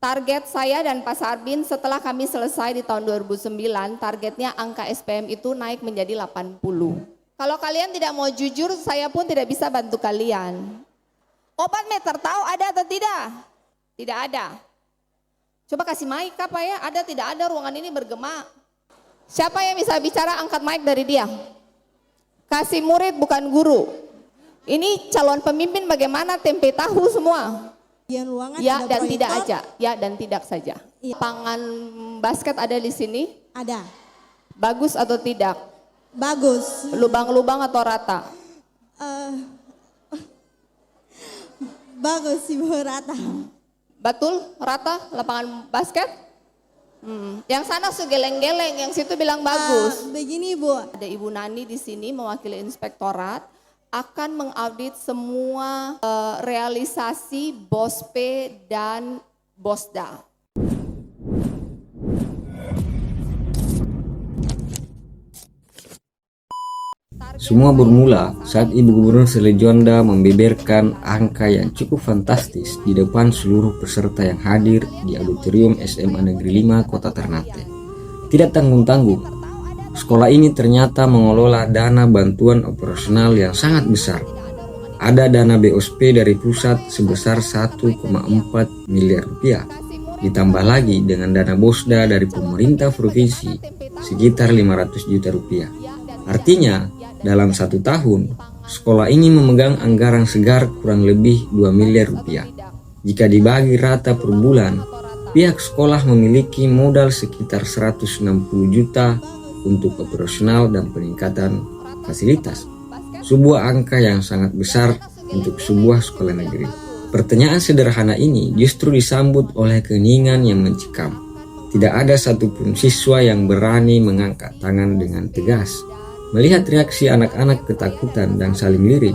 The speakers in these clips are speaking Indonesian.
Target saya dan Pak Sarbin setelah kami selesai di tahun 2009, targetnya angka SPM itu naik menjadi 80. Kalau kalian tidak mau jujur, saya pun tidak bisa bantu kalian. Obat meter tahu ada atau tidak? Tidak ada. Coba kasih mic apa ya? Ada tidak ada, ruangan ini bergema. Siapa yang bisa bicara, angkat mic dari dia. Kasih murid bukan guru. Ini calon pemimpin bagaimana, tempe tahu semua. Ya dan tidak aja, ya dan tidak saja. Iya. Lapangan basket ada di sini? Ada. Bagus atau tidak? Bagus. Lubang-lubang atau rata? Bagus Ibu, rata. Betul, rata lapangan basket? Yang sana segeleng-geleng, yang situ bilang bagus. Begini Ibu. Ada Ibu Nani di sini mewakili inspektorat akan mengaudit semua realisasi BOSP dan BOSDA. Semua bermula saat Ibu Gubernur Sherly Djuanda membeberkan angka yang cukup fantastis di depan seluruh peserta yang hadir di auditorium SMA Negeri 5 Kota Ternate. Tidak tanggung-tanggung, sekolah ini ternyata mengelola dana bantuan operasional yang sangat besar. Ada dana BOSP dari pusat sebesar 1,4 miliar rupiah. Ditambah lagi dengan dana BOSDA dari pemerintah provinsi sekitar 500 juta rupiah. Artinya, dalam 1 tahun, sekolah ini memegang anggaran segar kurang lebih 2 miliar rupiah. Jika dibagi rata per bulan, pihak sekolah memiliki modal sekitar 160 juta untuk operasional dan peningkatan fasilitas. Sebuah angka yang sangat besar untuk sebuah sekolah negeri. Pertanyaan sederhana ini justru disambut oleh keheningan yang mencekam. Tidak ada satupun siswa yang berani mengangkat tangan dengan tegas. Melihat reaksi anak-anak ketakutan dan saling lirik,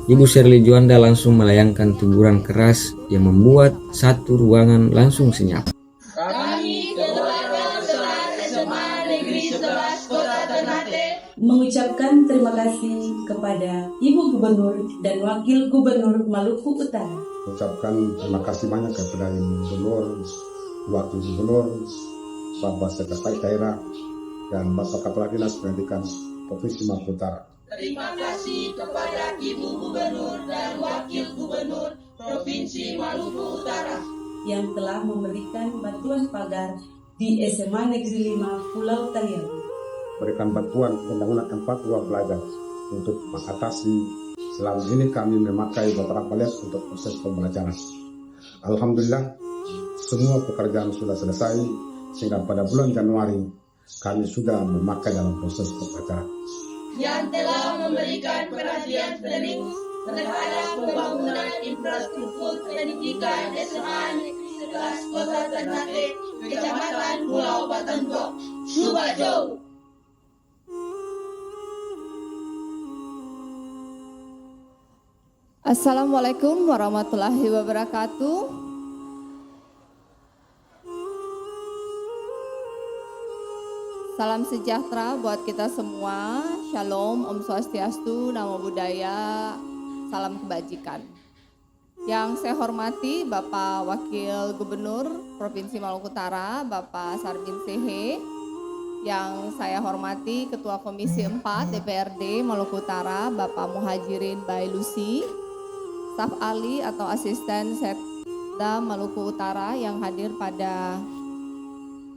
Ibu Sherly Djuanda langsung melayangkan teguran keras yang membuat satu ruangan langsung senyap. Kami keluarga besar SMA Negeri 11 Kota Ternate mengucapkan terima kasih kepada Ibu Gubernur dan Wakil Gubernur Maluku Utara. Ucapkan terima kasih banyak kepada Ibu Gubernur, Wakil Gubernur, Bapak Sekretaris Daerah, dan Bapak Kepala Dinas Pendidikan Provinsi Maluku Utara. Terima kasih kepada Ibu Gubernur dan Wakil Gubernur Provinsi Maluku Utara yang telah memberikan bantuan pagar di SMA Negeri 5 Pulau Taliabu. Berikan bantuan pembangunan tempat ruang belajar untuk mengatasi selama ini kami memakai beberapa lab untuk proses pembelajaran. Alhamdulillah, semua pekerjaan sudah selesai sehingga pada bulan Januari kami sudah memakai dalam proses pembelajaran. yang telah memberikan perhatian penuh terhadap pembangunan infrastruktur pendidikan SMA Negeri 11 Kota Ternate, Kecamatan Pulau Batantok, Subajo. Assalamualaikum warahmatullahi wabarakatuh. Salam sejahtera buat kita semua. Shalom, Om Swastiastu, Namo Buddhaya, salam kebajikan. Yang saya hormati Bapak Wakil Gubernur Provinsi Maluku Utara, Bapak Sarbin Sehe. Yang saya hormati Ketua Komisi 4 DPRD Maluku Utara, Bapak Muhajirin Bailusi. Staf ahli atau asisten Setda Maluku Utara yang hadir pada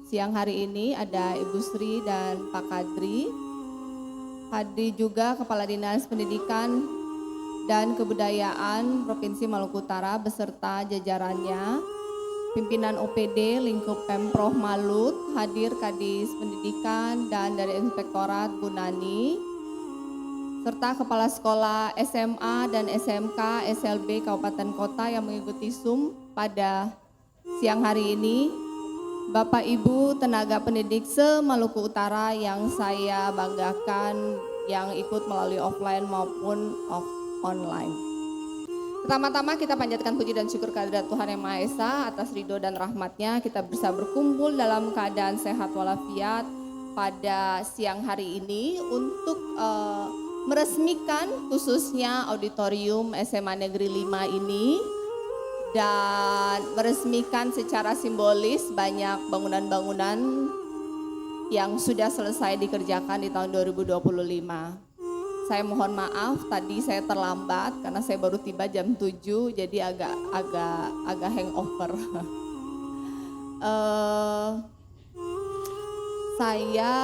siang hari ini ada Ibu Sri dan Pak Kadri. Hadir juga Kepala Dinas Pendidikan dan Kebudayaan Provinsi Maluku Utara beserta jajarannya. Pimpinan OPD lingkup Pemprov Malut, hadir Kadis Pendidikan dan dari Inspektorat Bu Nani, serta Kepala Sekolah SMA dan SMK SLB Kabupaten Kota yang mengikuti Zoom pada siang hari ini. Bapak Ibu tenaga pendidik se-Maluku Utara yang saya banggakan yang ikut melalui offline maupun online. Pertama-tama kita panjatkan puji dan syukur kehadirat Tuhan Yang Maha Esa atas ridho dan rahmatnya kita bisa berkumpul dalam keadaan sehat walafiat pada siang hari ini untuk meresmikan khususnya auditorium SMA Negeri 5 ini dan meresmikan secara simbolis banyak bangunan-bangunan yang sudah selesai dikerjakan di tahun 2025. Saya mohon maaf tadi saya terlambat karena saya baru tiba jam 7 jadi agak hangover. Saya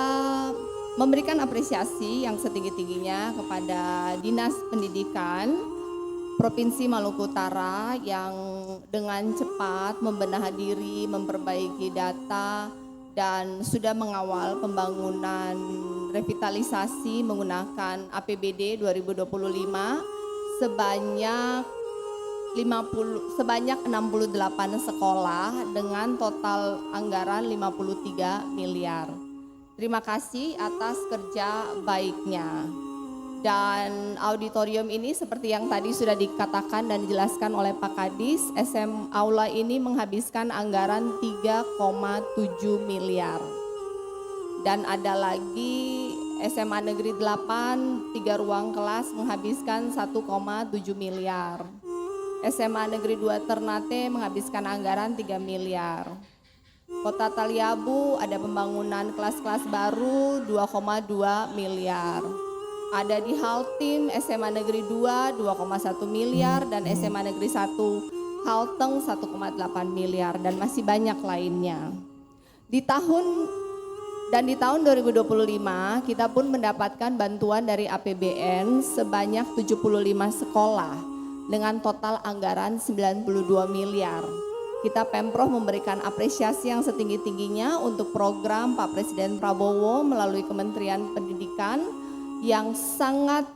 memberikan apresiasi yang setinggi-tingginya kepada Dinas Pendidikan Provinsi Maluku Utara yang dengan cepat membenahi diri, memperbaiki data, dan sudah mengawal pembangunan revitalisasi menggunakan APBD 2025 sebanyak 68 sekolah dengan total anggaran 53 miliar. Terima kasih atas kerja baiknya. Dan auditorium ini seperti yang tadi sudah dikatakan dan dijelaskan oleh Pak Kadis, SM Aula ini menghabiskan anggaran 3,7 miliar. Dan ada lagi SMA Negeri 8, 3 ruang kelas menghabiskan 1,7 miliar. SMA Negeri 2 Ternate menghabiskan anggaran 3 miliar. Kota Taliabu ada pembangunan kelas-kelas baru 2,2 miliar. Ada di Haltim SMA Negeri 2 2,1 miliar dan SMA Negeri 1 Halteng 1,8 miliar dan masih banyak lainnya. Di tahun 2025 kita pun mendapatkan bantuan dari APBN sebanyak 75 sekolah dengan total anggaran 92 miliar. Kita Pemprov memberikan apresiasi yang setinggi-tingginya untuk program Pak Presiden Prabowo melalui Kementerian Pendidikan yang sangat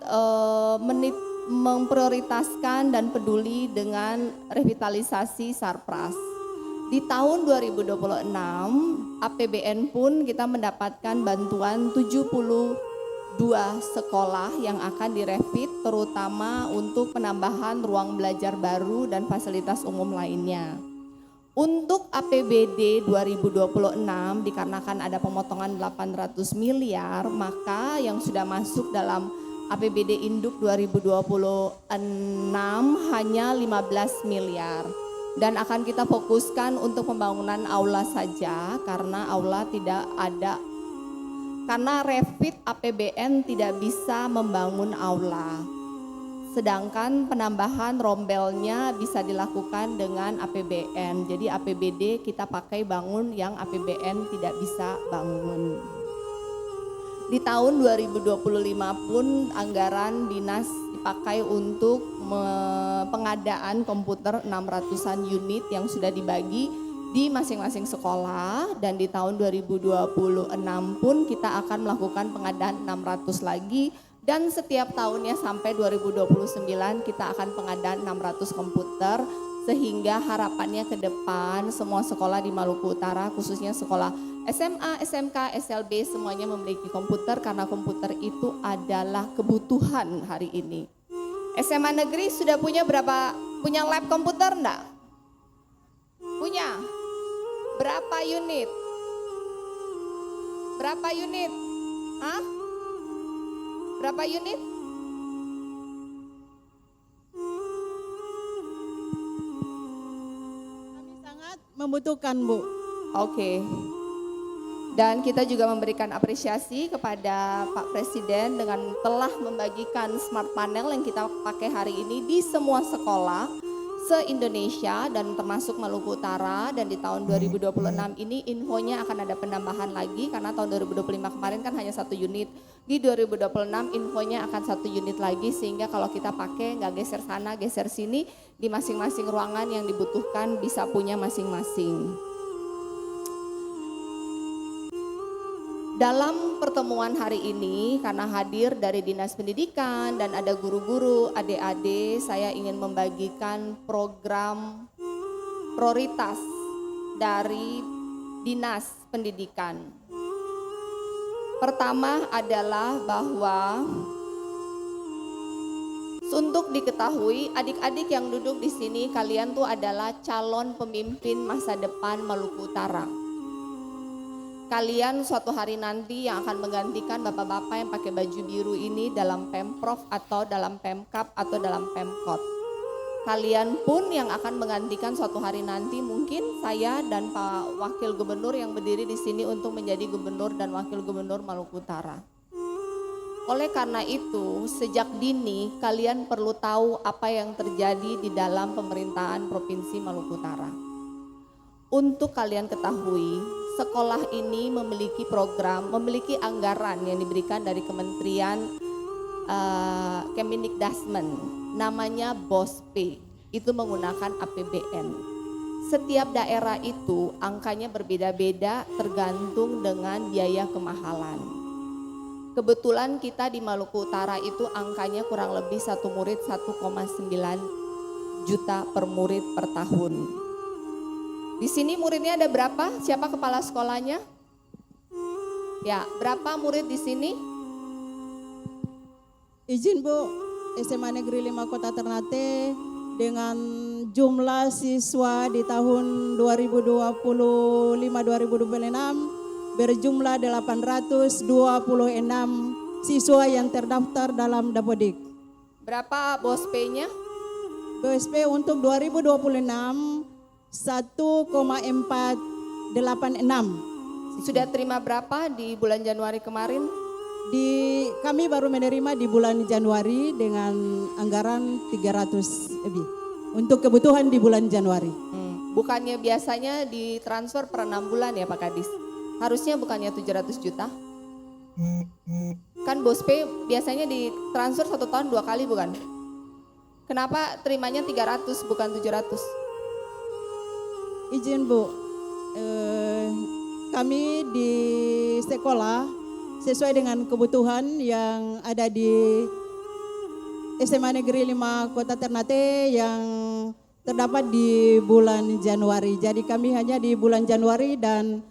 memprioritaskan dan peduli dengan revitalisasi Sarpras. Di tahun 2026 APBN pun kita mendapatkan bantuan 72 sekolah yang akan direvit terutama untuk penambahan ruang belajar baru dan fasilitas umum lainnya. Untuk APBD 2026 dikarenakan ada pemotongan 800 miliar, maka yang sudah masuk dalam APBD Induk 2026 hanya 15 miliar. Dan akan kita fokuskan untuk pembangunan aula saja karena aula tidak ada. Karena revit APBN tidak bisa membangun aula. Sedangkan penambahan rombelnya bisa dilakukan dengan APBN. Jadi APBD kita pakai bangun yang APBN tidak bisa bangun. Di tahun 2025 pun anggaran dinas dipakai untuk pengadaan komputer 600-an unit yang sudah dibagi di masing-masing sekolah. Dan di tahun 2026 pun kita akan melakukan pengadaan 600 lagi. Dan setiap tahunnya sampai 2029 kita akan pengadaan 600 komputer sehingga harapannya ke depan semua sekolah di Maluku Utara khususnya sekolah SMA, SMK, SLB semuanya memiliki komputer karena komputer itu adalah kebutuhan hari ini. SMA negeri sudah punya lab komputer enggak? Punya. Berapa unit? Berapa unit? Hah? Berapa unit? Kami sangat membutuhkan, Bu. Oke. Dan kita juga memberikan apresiasi kepada Pak Presiden dengan telah membagikan smart panel yang kita pakai hari ini di semua sekolah se-Indonesia dan termasuk Maluku Utara. Dan di tahun 2026 ini infonya akan ada penambahan lagi karena tahun 2025 kemarin kan hanya 1 unit. Di 2026 infonya akan 1 unit lagi sehingga kalau kita pakai nggak geser sana geser sini di masing-masing ruangan yang dibutuhkan bisa punya masing-masing. Dalam pertemuan hari ini karena hadir dari Dinas Pendidikan dan ada guru-guru, adik-adik, saya ingin membagikan program prioritas dari Dinas Pendidikan. Pertama adalah bahwa untuk diketahui adik-adik yang duduk di sini kalian tuh adalah calon pemimpin masa depan Maluku Utara. Kalian suatu hari nanti yang akan menggantikan bapak-bapak yang pakai baju biru ini dalam Pemprov atau dalam Pemkap atau dalam Pemkot. Kalian pun yang akan menggantikan suatu hari nanti, mungkin saya dan Pak Wakil Gubernur yang berdiri di sini untuk menjadi Gubernur dan Wakil Gubernur Maluku Utara. Oleh karena itu, sejak dini kalian perlu tahu apa yang terjadi di dalam pemerintahan Provinsi Maluku Utara. Untuk kalian ketahui, sekolah ini memiliki program, memiliki anggaran yang diberikan dari Kementerian Kemendikbudrismen, namanya BOSP, itu menggunakan APBN. Setiap daerah itu angkanya berbeda-beda tergantung dengan biaya kemahalan. Kebetulan kita di Maluku Utara itu angkanya kurang lebih satu murid 1,9 juta per murid per tahun. Di sini muridnya ada berapa? Siapa kepala sekolahnya? Ya, berapa murid di sini? Izin Bu, SMA Negeri 5 Kota Ternate dengan jumlah siswa di tahun 2025-2026 berjumlah 826 siswa yang terdaftar dalam Dapodik. Berapa BOSP-nya? BSP untuk 2026 1,486. Sudah terima berapa di bulan Januari kemarin? Kami baru menerima di bulan Januari dengan anggaran 300 lebih untuk kebutuhan di bulan Januari. Bukannya biasanya ditransfer per 6 bulan ya Pak Kadis? Harusnya bukannya 700 juta? Kan BOSP biasanya ditransfer 1 tahun 2 kali bukan? Kenapa terimanya 300 bukan 700? Izin Bu, kami di sekolah sesuai dengan kebutuhan yang ada di SMA Negeri 5 Kota Ternate yang terdapat di bulan Januari. Jadi kami hanya di bulan Januari dan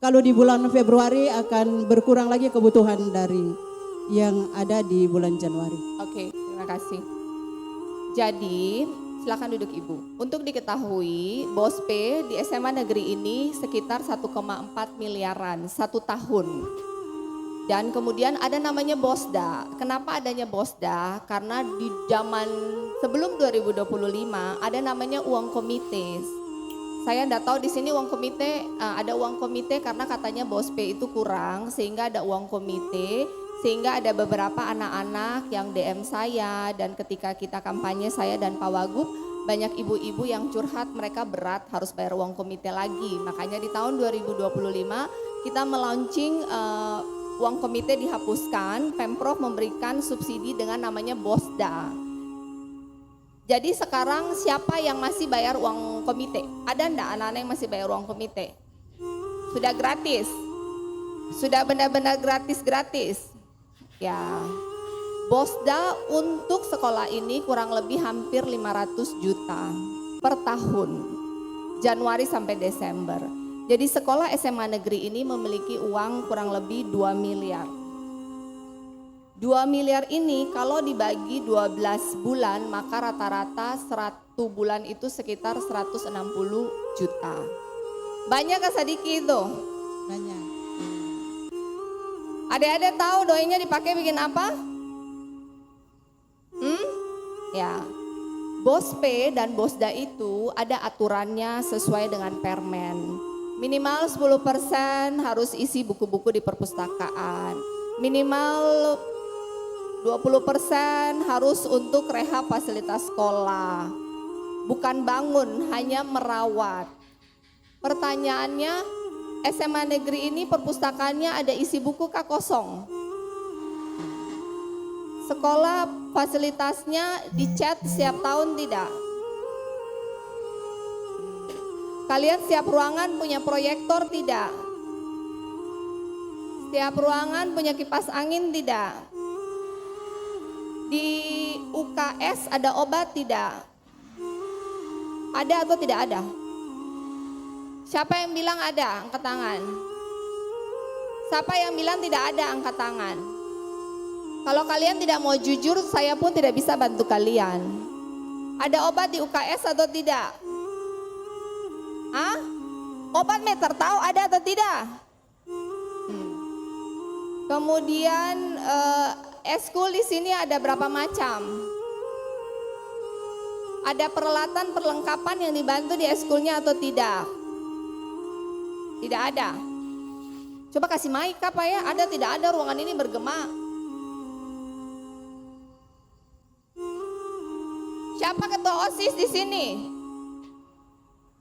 kalau di bulan Februari akan berkurang lagi kebutuhan dari yang ada di bulan Januari. Oke, terima kasih. Jadi silakan duduk Ibu. Untuk diketahui BOSP di SMA negeri ini sekitar 1,4 miliaran 1 tahun. Dan kemudian ada namanya BOSDA. Kenapa adanya BOSDA? Karena di zaman sebelum 2025 ada namanya uang komite. Saya enggak tahu di sini uang komite, ada uang komite karena katanya BOSP itu kurang sehingga ada uang komite. Sehingga ada beberapa anak-anak yang DM saya dan ketika kita kampanye saya dan Pak Wagub banyak ibu-ibu yang curhat mereka berat harus bayar uang komite lagi. Makanya di tahun 2025 kita melaunching uang komite dihapuskan, Pemprov memberikan subsidi dengan namanya BOSDA. Jadi sekarang siapa yang masih bayar uang komite? Ada enggak anak-anak yang masih bayar uang komite? Sudah gratis? Sudah benar-benar gratis-gratis? Ya, BOSDA untuk sekolah ini kurang lebih hampir 500 juta per tahun, Januari sampai Desember. Jadi sekolah SMA negeri ini memiliki uang kurang lebih 2 miliar. 2 miliar ini kalau dibagi 12 bulan maka rata-rata 100 bulan itu sekitar 160 juta. Banyak gak sedikit itu? Banyak. Adik-adik tahu doanya dipakai bikin apa? Ya, BOSP dan BOSDA itu ada aturannya sesuai dengan permen. Minimal 10% harus isi buku-buku di perpustakaan. Minimal 20% harus untuk rehab fasilitas sekolah. Bukan bangun, hanya merawat. Pertanyaannya, SMA negeri ini perpustakaannya ada isi buku kah kosong? Sekolah fasilitasnya dicat setiap tahun tidak? Kalian setiap ruangan punya proyektor tidak? Setiap ruangan punya kipas angin tidak? Di UKS ada obat tidak? Ada atau tidak ada? Siapa yang bilang ada? Angkat tangan. Siapa yang bilang tidak ada? Angkat tangan. Kalau kalian tidak mau jujur, saya pun tidak bisa bantu kalian. Ada obat di UKS atau tidak? Hah? Obat meter tahu ada atau tidak? Kemudian eskul di sini ada berapa macam? Ada peralatan perlengkapan yang dibantu di eskulnya atau tidak? Tidak ada. Coba kasih mic apa ya? Ada tidak ada, ruangan ini bergema. Siapa ketua OSIS di sini?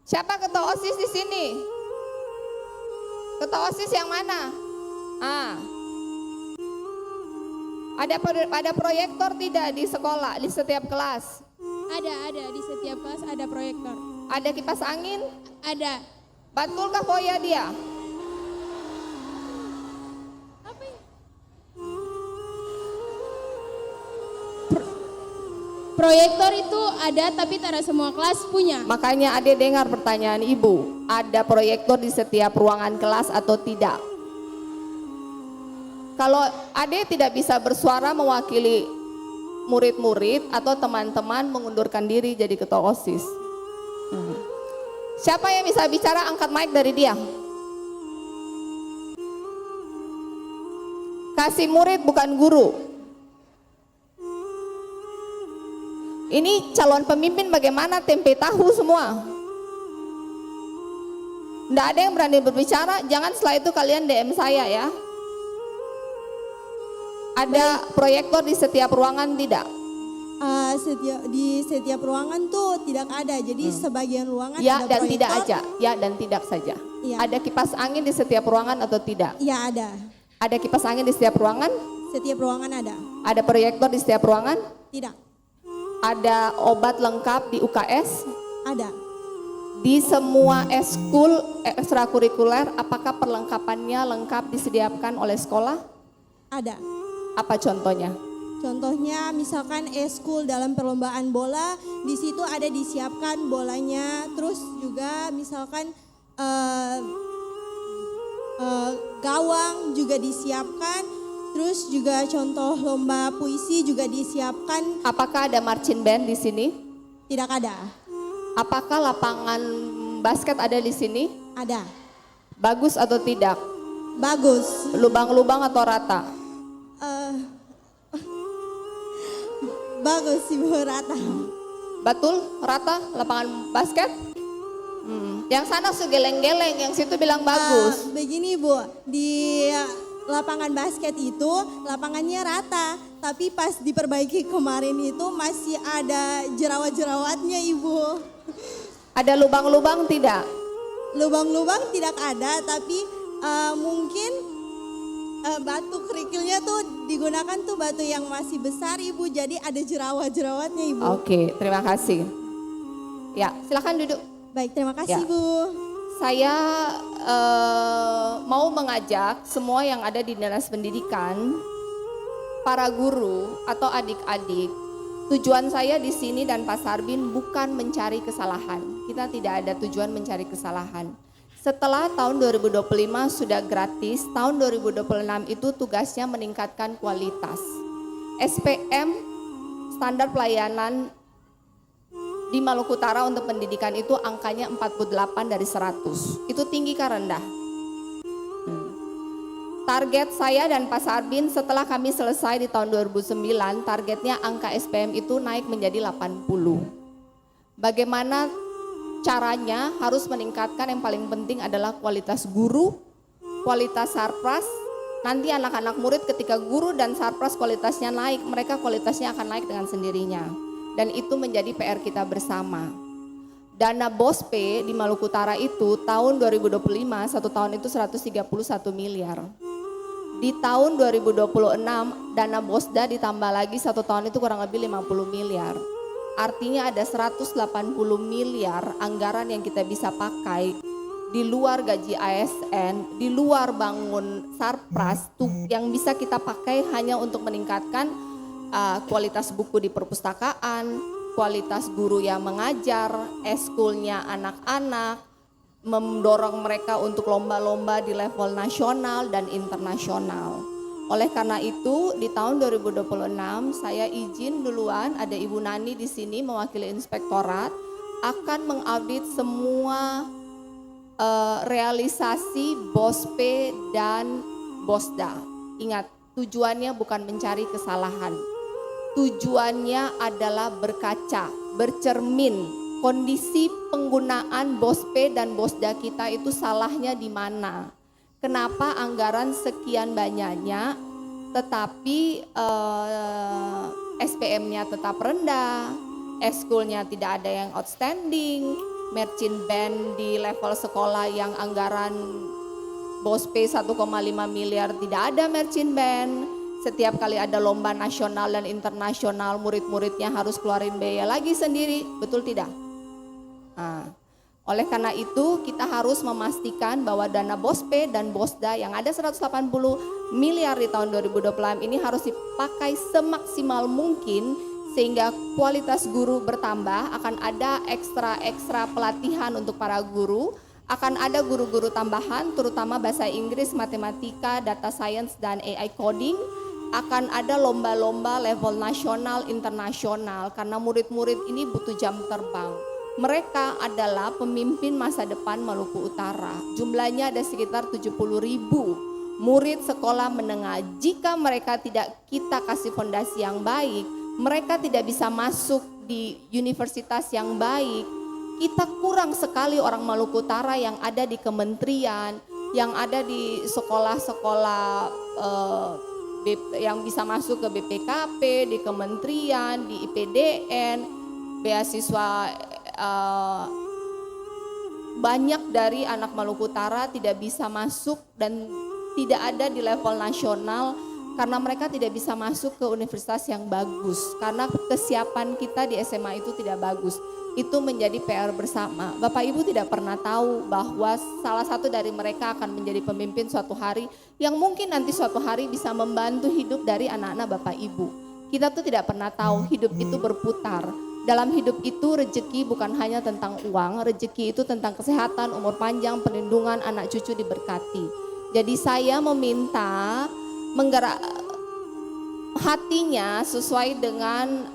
Siapa ketua OSIS di sini? Ketua OSIS yang mana? Ada proyektor tidak di sekolah, di setiap kelas? Ada di setiap kelas ada proyektor. Ada kipas angin? Ada. Betulkah Foya dia? Proyektor itu ada tapi tidak semua kelas punya. Makanya Ade dengar pertanyaan Ibu, ada proyektor di setiap ruangan kelas atau tidak? Kalau Ade tidak bisa bersuara mewakili murid-murid atau teman-teman, mengundurkan diri jadi ketua OSIS. Siapa yang bisa bicara, angkat mic dari dia. Kasih murid bukan guru. Ini calon pemimpin bagaimana, tempe tahu semua. Nggak ada yang berani berbicara, jangan setelah itu kalian DM saya ya. Ada proyektor di setiap ruangan tidak? Di setiap ruangan tuh tidak ada, jadi sebagian ruangan Ya ada dan proyektor. tidak aja, ya dan tidak saja. Iya. Ada kipas angin di setiap ruangan atau tidak? Iya ada, Ada kipas angin di setiap ruangan? setiap ruangan ada. Ada proyektor di setiap ruangan? Tidak, Ada obat lengkap di UKS? ada. Di semua eskul ekstrakurikuler, apakah perlengkapannya lengkap disediakan oleh sekolah? Ada. Apa contohnya? Contohnya misalkan eskul dalam perlombaan bola, di situ ada disiapkan bolanya, terus juga misalkan gawang juga disiapkan, terus juga contoh lomba puisi juga disiapkan. Apakah ada marching band di sini? Tidak ada. Apakah lapangan basket ada di sini? Ada. Bagus atau tidak? Bagus. Lubang-lubang atau rata? Bagus Ibu, rata. Betul, rata lapangan basket? Yang sana segeleng-geleng, yang situ bilang bagus. Begini Bu, di lapangan basket itu lapangannya rata, tapi pas diperbaiki kemarin itu masih ada jerawat-jerawatnya Ibu. Ada lubang-lubang tidak? Lubang-lubang tidak ada, tapi mungkin batu kerikilnya tuh digunakan tuh batu yang masih besar Ibu, jadi ada jerawat-jerawatnya Ibu. Oke, terima kasih. Ya, silakan duduk. Baik, terima kasih Ya. Bu. Saya mau mengajak semua yang ada di dinas pendidikan, para guru atau adik-adik. Tujuan saya di sini dan Pak Sarbin bukan mencari kesalahan. Kita tidak ada tujuan mencari kesalahan. Setelah tahun 2025 sudah gratis, tahun 2026 itu tugasnya meningkatkan kualitas. SPM, standar pelayanan di Maluku Utara untuk pendidikan itu angkanya 48 dari 100. Itu tinggi kah rendah? Target saya dan Pak Sarbin setelah kami selesai di tahun 2009, targetnya angka SPM itu naik menjadi 80. Bagaimana caranya? Harus meningkatkan, yang paling penting adalah kualitas guru, kualitas sarpras. Nanti anak-anak murid ketika guru dan sarpras kualitasnya naik, mereka kualitasnya akan naik dengan sendirinya. Dan itu menjadi PR kita bersama. Dana BOSPE di Maluku Utara itu tahun 2025, satu tahun itu 131 miliar. Di tahun 2026 dana BOSDA ditambah lagi satu tahun itu kurang lebih 50 miliar. Artinya ada 180 miliar anggaran yang kita bisa pakai di luar gaji ASN, di luar bangun sarpras yang bisa kita pakai hanya untuk meningkatkan kualitas buku di perpustakaan, kualitas guru yang mengajar, eskulnya anak-anak, mendorong mereka untuk lomba-lomba di level nasional dan internasional. Oleh karena itu di tahun 2026 saya izin duluan, ada Ibu Nani di sini mewakili inspektorat, akan mengaudit semua realisasi BOSPE dan BOSDA. Ingat, tujuannya bukan mencari kesalahan. tujuannya adalah berkaca, bercermin kondisi penggunaan BOSPE dan BOSDA kita itu salahnya di mana. Kenapa anggaran sekian banyaknya tetapi SPM-nya tetap rendah, eskulnya tidak ada yang outstanding, marching band di level sekolah yang anggaran BOSPE 1,5 miliar tidak ada marching band. Setiap kali ada lomba nasional dan internasional, murid-muridnya harus keluarin biaya lagi sendiri, betul tidak? Nah, oleh karena itu kita harus memastikan bahwa dana BOSPE dan BOSDA yang ada 180 miliar di tahun 2026 ini harus dipakai semaksimal mungkin sehingga kualitas guru bertambah, akan ada ekstra pelatihan untuk para guru, akan ada guru-guru tambahan terutama bahasa Inggris, matematika, data science dan AI coding, akan ada lomba-lomba level nasional, internasional karena murid-murid ini butuh jam terbang. Mereka adalah pemimpin masa depan Maluku Utara. Jumlahnya ada sekitar 70.000 murid sekolah menengah. Jika mereka tidak kita kasih fondasi yang baik, mereka tidak bisa masuk di universitas yang baik. Kita kurang sekali orang Maluku Utara yang ada di kementerian, yang ada di sekolah-sekolah yang bisa masuk ke BPKP, di kementerian, di IPDN, beasiswa. Banyak dari anak Maluku Utara tidak bisa masuk dan tidak ada di level nasional karena mereka tidak bisa masuk ke universitas yang bagus karena kesiapan kita di SMA itu tidak bagus. Itu menjadi PR bersama. Bapak Ibu tidak pernah tahu bahwa salah satu dari mereka akan menjadi pemimpin suatu hari yang mungkin nanti suatu hari bisa membantu hidup dari anak-anak Bapak Ibu. Kita tuh tidak pernah tahu hidup itu berputar. Dalam hidup itu rezeki bukan hanya tentang uang, rezeki itu tentang kesehatan, umur panjang, perlindungan, anak cucu diberkati. Jadi saya meminta menggerak hatinya sesuai dengan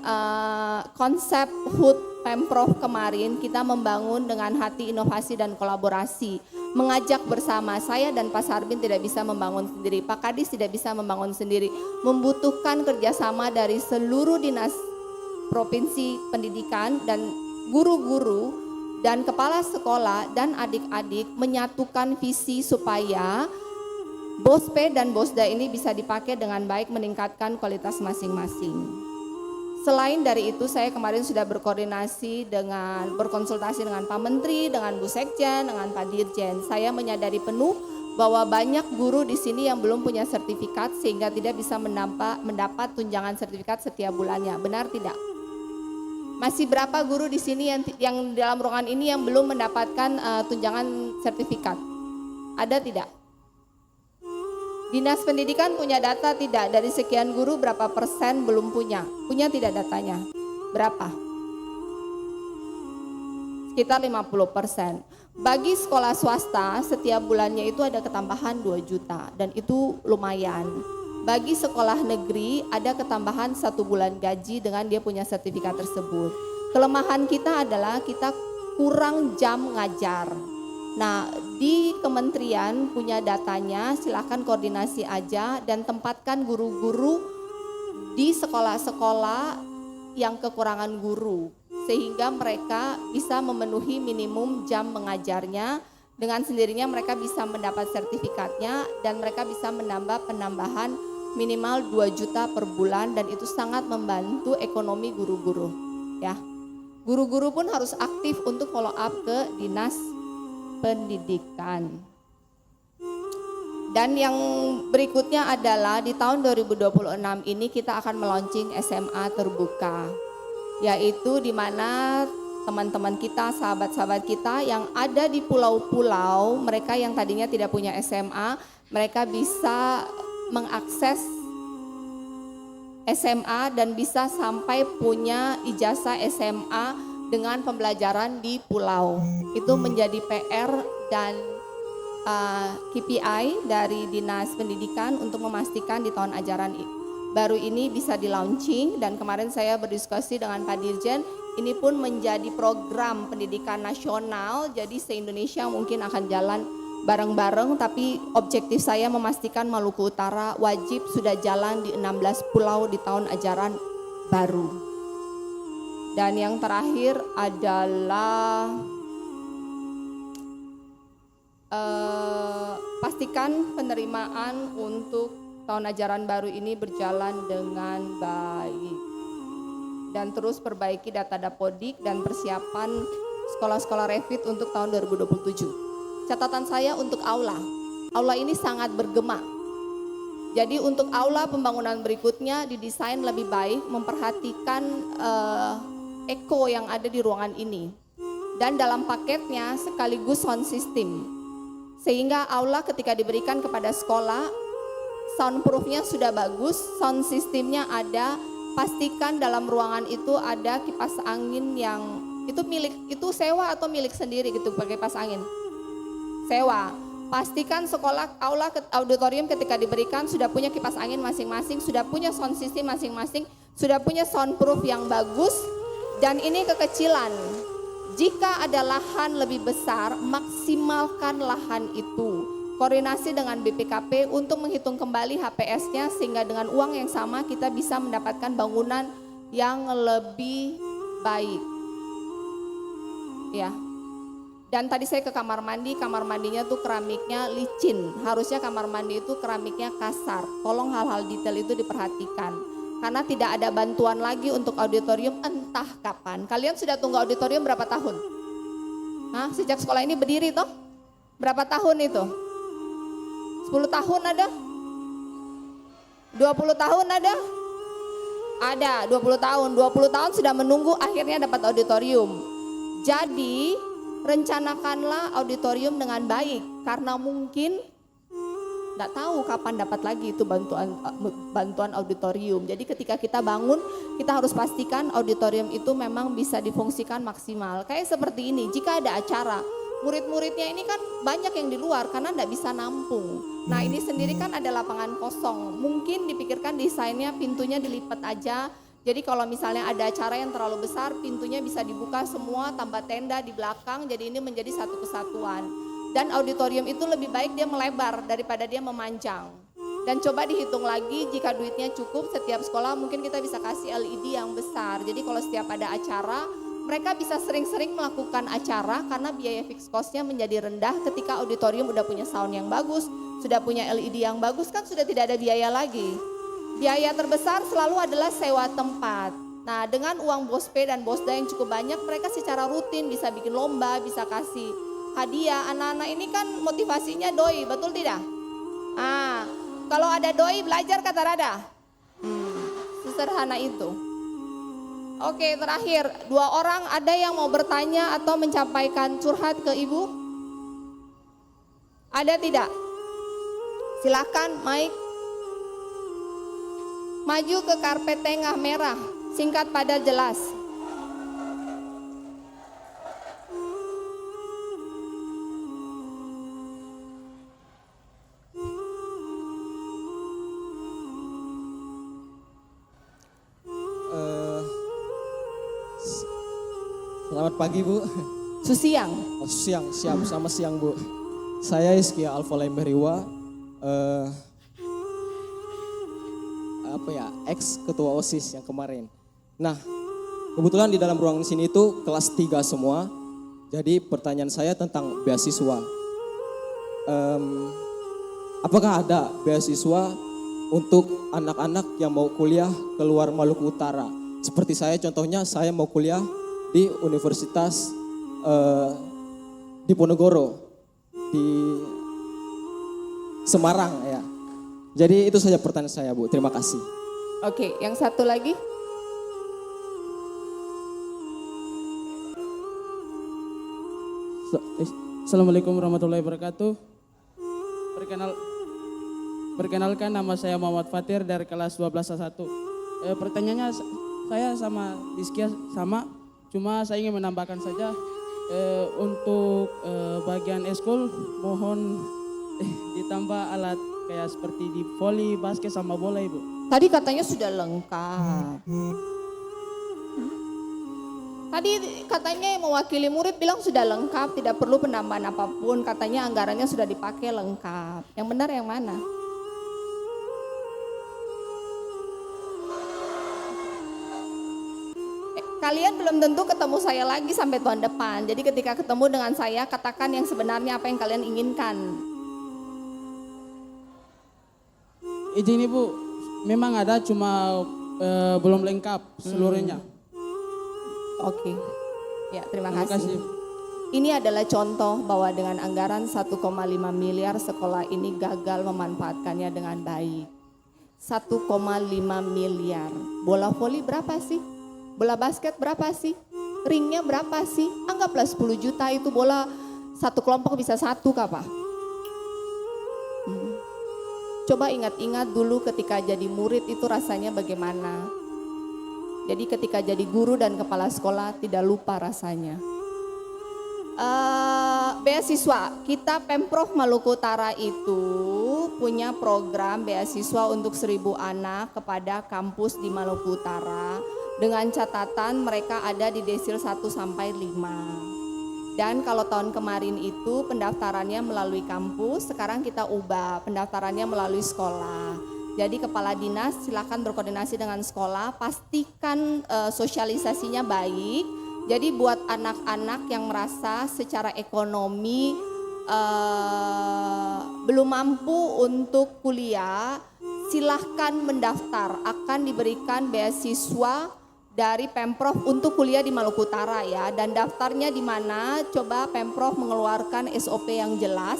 konsep HUT Pemprov kemarin, kita membangun dengan hati inovasi dan kolaborasi. Mengajak bersama, saya dan Pak Sarbin tidak bisa membangun sendiri, Pak Kadis tidak bisa membangun sendiri. Membutuhkan kerjasama dari seluruh dinas provinsi pendidikan dan guru-guru dan kepala sekolah dan adik-adik menyatukan visi supaya BOSPE dan BOSDA ini bisa dipakai dengan baik meningkatkan kualitas masing-masing. Selain dari itu saya kemarin sudah berkonsultasi dengan Pak Menteri, dengan Bu Sekjen, dengan Pak Dirjen. Saya menyadari penuh bahwa banyak guru di sini yang belum punya sertifikat sehingga tidak bisa mendapat tunjangan sertifikat setiap bulannya. Benar tidak? Masih berapa guru di sini yang dalam ruangan ini yang belum mendapatkan tunjangan sertifikat? Ada tidak? Dinas Pendidikan punya data tidak? Dari sekian guru berapa persen belum punya? Punya tidak datanya? Berapa? Sekitar 50%. Bagi sekolah swasta setiap bulannya itu ada ketambahan 2 juta dan itu lumayan. Bagi sekolah negeri ada ketambahan 1 bulan gaji dengan dia punya sertifikat tersebut. Kelemahan kita adalah kita kurang jam ngajar. Nah, di kementerian punya datanya, silakan koordinasi aja dan tempatkan guru-guru di sekolah-sekolah yang kekurangan guru sehingga mereka bisa memenuhi minimum jam mengajarnya. Dengan sendirinya mereka bisa mendapat sertifikatnya dan mereka bisa menambah penambahan minimal 2 juta per bulan dan itu sangat membantu ekonomi guru-guru ya. Guru-guru pun harus aktif untuk follow up ke dinas pendidikan. Dan yang berikutnya adalah di tahun 2026 ini kita akan meluncing SMA terbuka, yaitu di mana teman-teman kita, sahabat-sahabat kita yang ada di pulau-pulau, mereka yang tadinya tidak punya SMA, mereka bisa mengakses SMA dan bisa sampai punya ijazah SMA dengan pembelajaran di pulau. Itu menjadi PR dan KPI dari Dinas Pendidikan untuk memastikan di tahun ajaran baru ini bisa di-launching. Dan kemarin saya berdiskusi dengan Pak Dirjen, ini pun menjadi program pendidikan nasional, jadi se-Indonesia mungkin akan jalan bareng-bareng, tapi objektif saya memastikan Maluku Utara wajib sudah jalan di 16 pulau di tahun ajaran baru. Dan yang terakhir adalah pastikan penerimaan untuk tahun ajaran baru ini berjalan dengan baik. Dan terus perbaiki data Dapodik dan persiapan sekolah-sekolah Revit untuk tahun 2027. Catatan saya untuk aula. Aula ini sangat bergema. Jadi untuk aula pembangunan berikutnya didesain lebih baik, memperhatikan eko yang ada di ruangan ini. Dan dalam paketnya sekaligus sound system. Sehingga aula ketika diberikan kepada sekolah, soundproofnya sudah bagus, sound systemnya ada, pastikan dalam ruangan itu ada kipas angin yang itu sewa atau milik sendiri gitu pakai kipas angin. Sewa. Pastikan sekolah aula auditorium ketika diberikan sudah punya kipas angin masing-masing, sudah punya sound system masing-masing, sudah punya soundproof yang bagus dan ini kekecilan. Jika ada lahan lebih besar, maksimalkan lahan itu. Koordinasi dengan BPKP untuk menghitung kembali HPS-nya sehingga dengan uang yang sama kita bisa mendapatkan bangunan yang lebih baik. Ya. Dan tadi saya ke kamar mandinya tuh keramiknya licin. Harusnya kamar mandi itu keramiknya kasar. Tolong hal-hal detail itu diperhatikan. Karena tidak ada bantuan lagi untuk auditorium entah kapan. Kalian sudah tunggu auditorium berapa tahun? Hah, sejak sekolah ini berdiri toh? Berapa tahun itu? 10 tahun ada? 20 tahun ada? Ada 20 tahun. 20 tahun sudah menunggu akhirnya dapat auditorium. Jadi rencanakanlah auditorium dengan baik. Karena mungkin nggak tahu kapan dapat lagi itu bantuan auditorium. Jadi ketika kita bangun, kita harus pastikan auditorium itu memang bisa difungsikan maksimal. Kayak seperti ini, jika ada acara, murid-muridnya ini kan banyak yang di luar karena nggak bisa nampung. Nah ini sendiri kan ada lapangan kosong. Mungkin dipikirkan desainnya pintunya dilipat aja. Jadi kalau misalnya ada acara yang terlalu besar, pintunya bisa dibuka semua, tambah tenda di belakang. Jadi ini menjadi satu kesatuan. Dan auditorium itu lebih baik dia melebar daripada dia memanjang. Dan coba dihitung lagi jika duitnya cukup setiap sekolah mungkin kita bisa kasih LED yang besar. Jadi kalau setiap ada acara mereka bisa sering-sering melakukan acara karena biaya fixed cost-nya menjadi rendah ketika auditorium udah punya sound yang bagus, sudah punya LED yang bagus kan sudah tidak ada biaya lagi. Biaya terbesar selalu adalah sewa tempat. Nah dengan uang BOSPE dan BOSDA yang cukup banyak mereka secara rutin bisa bikin lomba, bisa kasih hadiah. Anak-anak ini kan motivasinya doi, betul tidak? Kalau ada doi belajar kata Rada. Sesederhana itu. Oke, terakhir 2 orang ada yang mau bertanya atau menyampaikan curhat ke ibu? Ada tidak? Silakan Mike. Maju ke karpet tengah merah, singkat padat jelas. Selamat pagi Bu. Susiang. Oh, siang, sama siang Bu. Saya Iskia Alfa Lemberiwa, ex ketua OSIS yang kemarin. Nah, kebetulan di dalam ruangan sini itu kelas 3 semua. Jadi pertanyaan saya tentang beasiswa. Apakah ada beasiswa untuk anak-anak yang mau kuliah keluar Maluku Utara? Seperti saya contohnya, saya mau kuliah di Universitas Diponegoro di Semarang ya. Jadi itu saja pertanyaan saya Bu, terima kasih. Oke, yang satu lagi. Assalamualaikum warahmatullahi wabarakatuh. Perkenalkan nama saya Muhammad Fatir dari kelas 12A1. Pertanyaannya saya sama Rizkia sama. Cuma saya ingin menambahkan saja untuk bagian eskul mohon ditambah alat kayak seperti di voli, basket sama bola Ibu. Tadi katanya sudah lengkap. Tadi katanya yang mewakili murid bilang sudah lengkap, tidak perlu penambahan apapun. Katanya anggarannya sudah dipakai lengkap. Yang benar yang mana? Kalian belum tentu ketemu saya lagi sampai tahun depan. Jadi ketika ketemu dengan saya, katakan yang sebenarnya apa yang kalian inginkan. Izin Ibu, memang ada cuma belum lengkap seluruhnya. Oke. Ya, terima Terima kasih. kasih. Ini adalah contoh bahwa dengan anggaran 1,5 miliar sekolah ini gagal memanfaatkannya dengan baik. 1,5 miliar. Bola voli berapa sih? Bola basket berapa sih? Ringnya berapa sih? Anggaplah 10 juta itu bola satu kelompok bisa satu kah Pak? Coba ingat-ingat dulu ketika jadi murid itu rasanya bagaimana. Jadi ketika jadi guru dan kepala sekolah tidak lupa rasanya. Beasiswa, kita Pemprov Maluku Utara itu punya program beasiswa untuk 1.000 anak kepada kampus di Maluku Utara dengan catatan mereka ada di desil 1 sampai 5. Dan kalau tahun kemarin itu pendaftarannya melalui kampus, sekarang kita ubah pendaftarannya melalui sekolah. Jadi kepala dinas silakan berkoordinasi dengan sekolah, pastikan sosialisasinya baik. Jadi buat anak-anak yang merasa secara ekonomi belum mampu untuk kuliah, silahkan mendaftar. Akan diberikan beasiswa dari Pemprov untuk kuliah di Maluku Utara ya. Dan daftarnya di mana? Coba Pemprov mengeluarkan SOP yang jelas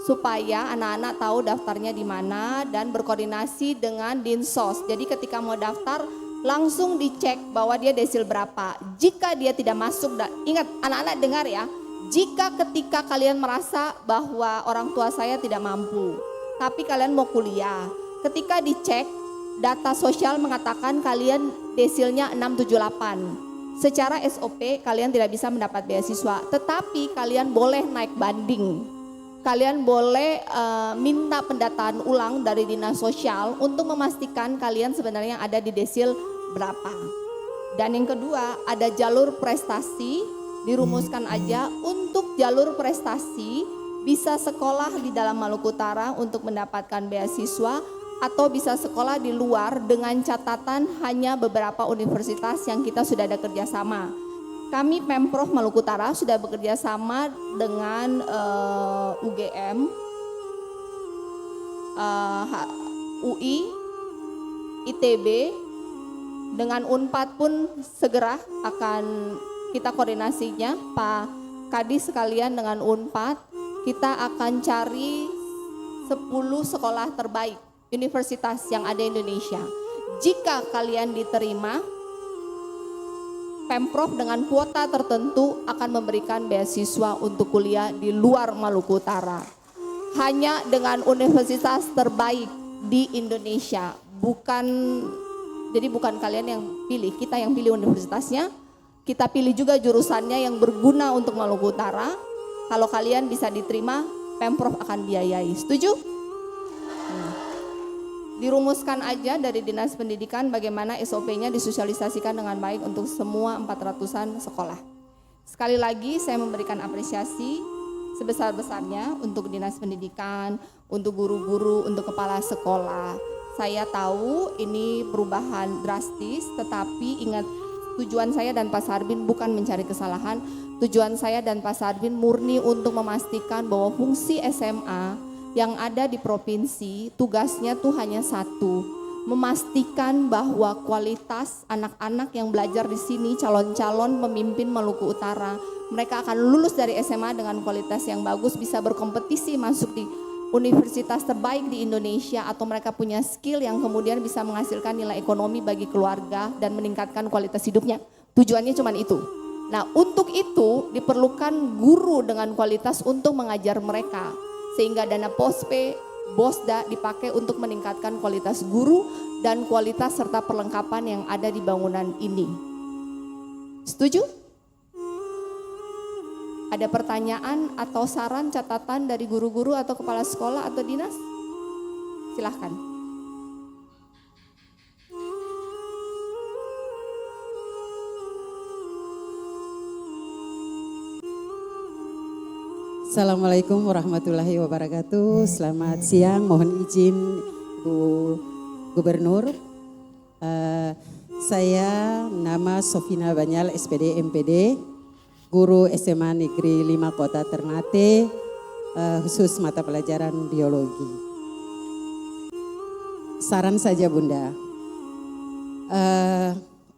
supaya anak-anak tahu daftarnya di mana dan berkoordinasi dengan Dinsos. Jadi ketika mau daftar langsung dicek bahwa dia desil berapa. Jika dia tidak masuk, ingat anak-anak dengar ya, jika ketika kalian merasa bahwa orang tua saya tidak mampu, tapi kalian mau kuliah, ketika dicek data sosial mengatakan kalian desilnya 678. Secara SOP kalian tidak bisa mendapat beasiswa, tetapi kalian boleh naik banding. Kalian boleh minta pendataan ulang dari dinas sosial untuk memastikan kalian sebenarnya ada di desil berapa. Dan yang kedua, ada jalur prestasi, dirumuskan aja untuk jalur prestasi bisa sekolah di dalam Maluku Utara untuk mendapatkan beasiswa atau bisa sekolah di luar dengan catatan hanya beberapa universitas yang kita sudah ada kerjasama. Kami Pemprov Maluku Utara sudah bekerja sama dengan UGM, UI, ITB, dengan UNPAD pun segera akan kita koordinasinya Pak Kadis sekalian dengan UNPAD. Kita akan cari 10 sekolah terbaik universitas yang ada di Indonesia. Jika kalian diterima, Pemprov dengan kuota tertentu akan memberikan beasiswa untuk kuliah di luar Maluku Utara. Hanya dengan universitas terbaik di Indonesia. Jadi bukan kalian yang pilih, kita yang pilih universitasnya. Kita pilih juga jurusannya yang berguna untuk Maluku Utara. Kalau kalian bisa diterima, Pemprov akan biayai. Setuju? Dirumuskan aja dari Dinas Pendidikan bagaimana SOP-nya disosialisasikan dengan baik untuk semua 400-an sekolah. Sekali lagi saya memberikan apresiasi sebesar-besarnya untuk Dinas Pendidikan, untuk guru-guru, untuk kepala sekolah. Saya tahu ini perubahan drastis, tetapi ingat tujuan saya dan Pak Sarbin bukan mencari kesalahan. Tujuan saya dan Pak Sarbin murni untuk memastikan bahwa fungsi SMA yang ada di provinsi tugasnya tuh hanya satu, memastikan bahwa kualitas anak-anak yang belajar di sini, calon-calon pemimpin Maluku Utara, mereka akan lulus dari SMA dengan kualitas yang bagus, bisa berkompetisi masuk di universitas terbaik di Indonesia, atau mereka punya skill yang kemudian bisa menghasilkan nilai ekonomi bagi keluarga dan meningkatkan kualitas hidupnya. Tujuannya cuma itu. Nah, untuk itu diperlukan guru dengan kualitas untuk mengajar mereka, sehingga dana POSPE, BOSDA dipakai untuk meningkatkan kualitas guru dan kualitas serta perlengkapan yang ada di bangunan ini. Setuju? Ada pertanyaan atau saran, catatan dari guru-guru atau kepala sekolah atau dinas? Silahkan. Assalamualaikum warahmatullahi wabarakatuh. Selamat siang, mohon izin Bu Gubernur. Saya nama Sofina Banyal, SPD MPD, guru SMA Negeri 5 Kota Ternate, khusus mata pelajaran biologi. Saran saja Bunda,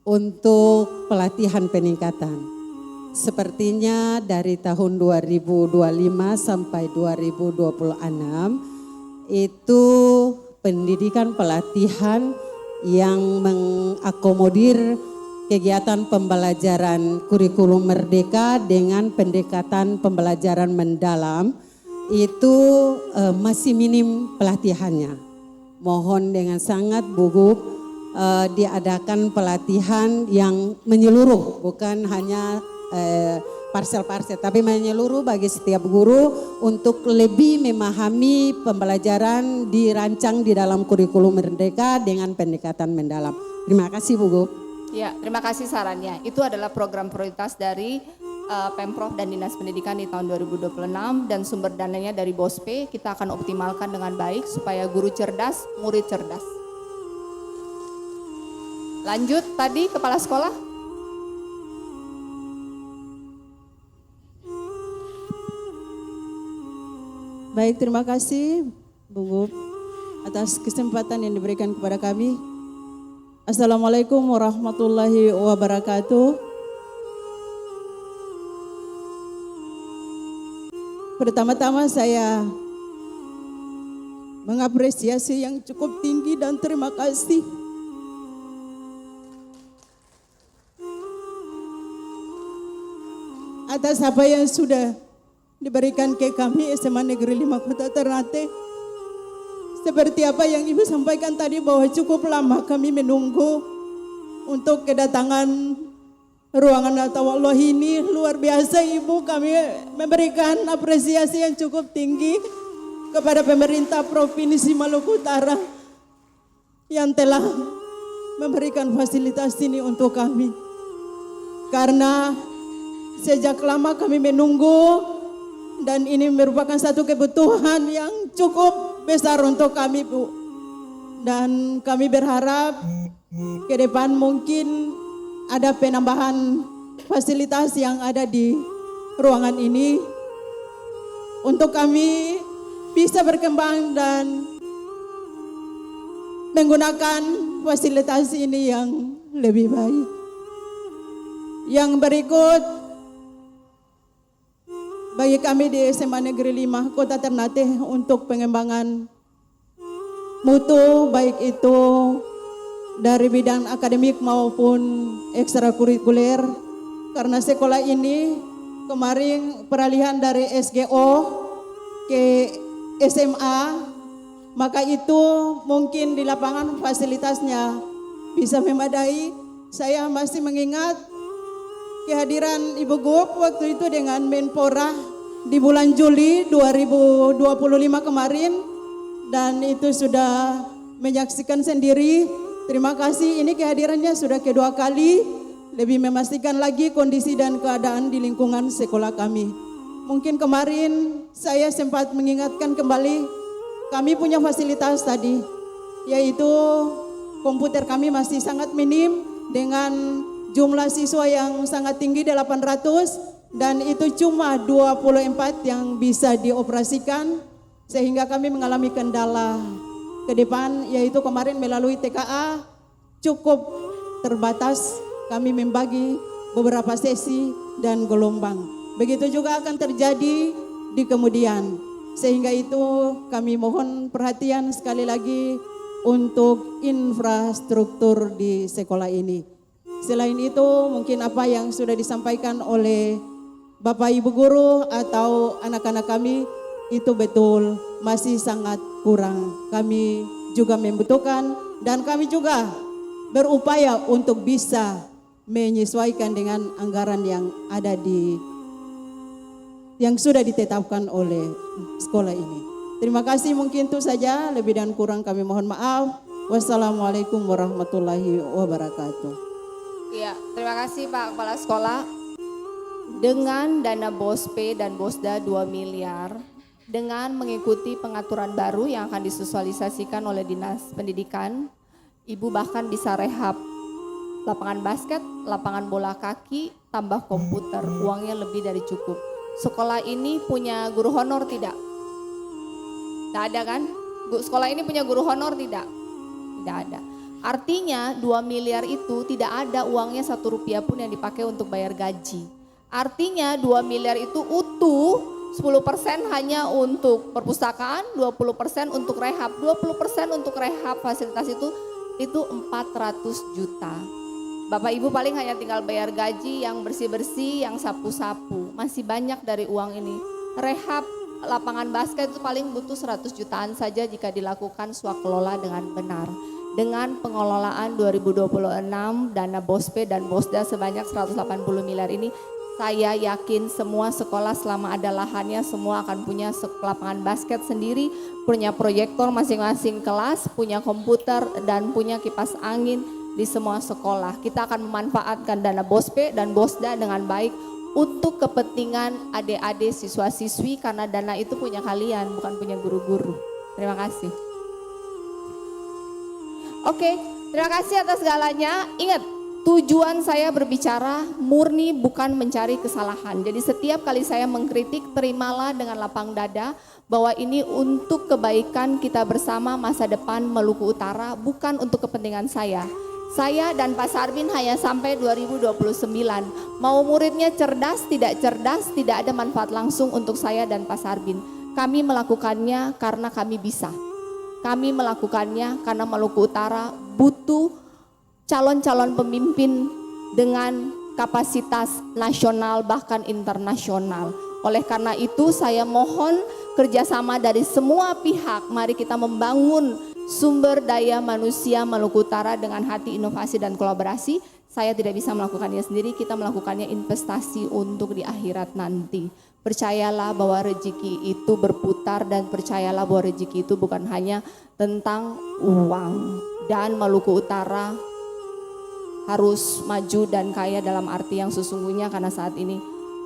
untuk pelatihan peningkatan. Sepertinya dari tahun 2025 sampai 2026 itu pendidikan pelatihan yang mengakomodir kegiatan pembelajaran kurikulum merdeka dengan pendekatan pembelajaran mendalam itu masih minim pelatihannya. Mohon dengan sangat Bu Gub diadakan pelatihan yang menyeluruh, bukan hanya parsel-parsel, tapi menyeluruh bagi setiap guru untuk lebih memahami pembelajaran dirancang di dalam kurikulum merdeka dengan pendekatan mendalam. Terima kasih Bu Gub. Ya, terima kasih sarannya. Itu adalah program prioritas dari Pemprov dan Dinas Pendidikan di tahun 2026 dan sumber dananya dari BOSPE kita akan optimalkan dengan baik supaya guru cerdas, murid cerdas. Lanjut tadi kepala sekolah. Baik, terima kasih Bu Gub atas kesempatan yang diberikan kepada kami. Assalamualaikum warahmatullahi wabarakatuh. Pertama-tama saya mengapresiasi yang cukup tinggi dan terima kasih atas apa yang sudah diberikan ke kami SMA Negeri 5 Kota Ternate. Seperti apa yang Ibu sampaikan tadi bahwa cukup lama kami menunggu untuk kedatangan ruangan Al-Tawallah ini. Luar biasa Ibu, kami memberikan apresiasi yang cukup tinggi kepada pemerintah Provinsi Maluku Utara yang telah memberikan fasilitas ini untuk kami. Karena sejak lama kami menunggu dan ini merupakan satu kebutuhan yang cukup besar untuk kami Bu. Dan kami berharap ke depan mungkin ada penambahan fasilitas yang ada di ruangan ini untuk kami bisa berkembang dan menggunakan fasilitas ini yang lebih baik. Yang berikut, bagi kami di SMA Negeri 5 Kota Ternate untuk pengembangan mutu baik itu dari bidang akademik maupun ekstrakurikuler, karena sekolah ini kemarin peralihan dari SGO ke SMA, maka itu mungkin di lapangan fasilitasnya bisa memadai. Saya masih mengingat kehadiran Ibu Gub waktu itu dengan Menpora di bulan Juli 2025 kemarin, dan itu sudah menyaksikan sendiri. Terima kasih, ini kehadirannya sudah kedua kali, lebih memastikan lagi kondisi dan keadaan di lingkungan sekolah kami. Mungkin kemarin saya sempat mengingatkan kembali, kami punya fasilitas tadi, yaitu komputer kami masih sangat minim dengan jumlah siswa yang sangat tinggi 800 dan itu cuma 24 yang bisa dioperasikan, sehingga kami mengalami kendala ke depan, yaitu kemarin melalui TKA cukup terbatas, kami membagi beberapa sesi dan gelombang. Begitu juga akan terjadi di kemudian, sehingga itu kami mohon perhatian sekali lagi untuk infrastruktur di sekolah ini. Selain itu mungkin apa yang sudah disampaikan oleh Bapak Ibu guru atau anak-anak kami itu betul masih sangat kurang. Kami juga membutuhkan dan kami juga berupaya untuk bisa menyesuaikan dengan anggaran yang ada yang sudah ditetapkan oleh sekolah ini. Terima kasih, mungkin itu saja, lebih dan kurang kami mohon maaf. Wassalamualaikum warahmatullahi wabarakatuh. Ya, terima kasih Pak Kepala Sekolah. Dengan dana BOSPE dan BOSDA 2 miliar, dengan mengikuti pengaturan baru yang akan disosialisasikan oleh Dinas Pendidikan, Ibu bahkan bisa rehab lapangan basket, lapangan bola kaki, tambah komputer, uangnya lebih dari cukup. Sekolah ini punya guru honor tidak? Tidak ada kan? Sekolah ini punya guru honor tidak? Tidak ada. Artinya 2 miliar itu tidak ada uangnya 1 rupiah pun yang dipakai untuk bayar gaji. Artinya 2 miliar itu utuh, 10% hanya untuk perpustakaan, 20% untuk rehab. 20% untuk rehab fasilitas itu 400 juta. Bapak Ibu paling hanya tinggal bayar gaji yang bersih-bersih, yang sapu-sapu. Masih banyak dari uang ini. Rehab lapangan basket itu paling butuh 100 jutaan saja jika dilakukan swakelola dengan benar. Dengan pengelolaan 2026 dana BOSPE dan BOSDA sebanyak 180 miliar ini, saya yakin semua sekolah selama ada lahannya semua akan punya lapangan basket sendiri, punya proyektor masing-masing kelas, punya komputer dan punya kipas angin di semua sekolah. Kita akan memanfaatkan dana BOSPE dan BOSDA dengan baik untuk kepentingan adik-adik siswa-siswi karena dana itu punya kalian, bukan punya guru-guru. Terima kasih. Oke, terima kasih atas segalanya. Ingat, tujuan saya berbicara murni bukan mencari kesalahan. Jadi setiap kali saya mengkritik, terimalah dengan lapang dada bahwa ini untuk kebaikan kita bersama masa depan Maluku Utara, bukan untuk kepentingan saya. Saya dan Pak Sarbin hanya sampai 2029. Mau muridnya cerdas, tidak ada manfaat langsung untuk saya dan Pak Sarbin. Kami melakukannya karena kami bisa. Kami melakukannya karena Maluku Utara butuh calon-calon pemimpin dengan kapasitas nasional bahkan internasional. Oleh karena itu saya mohon kerjasama dari semua pihak. Mari kita membangun sumber daya manusia Maluku Utara dengan hati inovasi dan kolaborasi. Saya tidak bisa melakukannya sendiri, kita melakukannya investasi untuk di akhirat nanti. Percayalah bahwa rezeki itu berputar dan percayalah bahwa rezeki itu bukan hanya tentang uang. Dan Maluku Utara harus maju dan kaya dalam arti yang sesungguhnya karena saat ini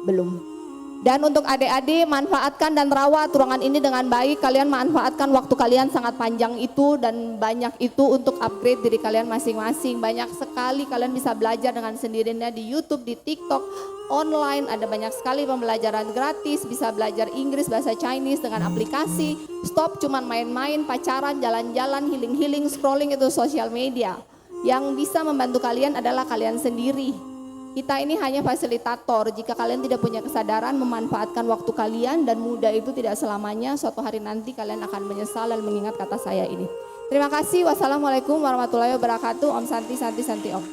belum. Dan untuk adik-adik manfaatkan dan rawat ruangan ini dengan baik. Kalian manfaatkan waktu kalian sangat panjang itu dan banyak itu untuk upgrade diri kalian masing-masing. Banyak sekali kalian bisa belajar dengan sendirinya di YouTube, di TikTok, online. Ada banyak sekali pembelajaran gratis. Bisa belajar Inggris, bahasa Chinese dengan aplikasi. Stop cuman main-main, pacaran, jalan-jalan, healing-healing, scrolling itu sosial media. Yang bisa membantu kalian adalah kalian sendiri. Kita ini hanya fasilitator. Jika kalian tidak punya kesadaran memanfaatkan waktu kalian dan muda itu tidak selamanya, suatu hari nanti kalian akan menyesal dan mengingat kata saya ini. Terima kasih. Wassalamualaikum warahmatullahi wabarakatuh. Om Santi, Santi, Santi Om.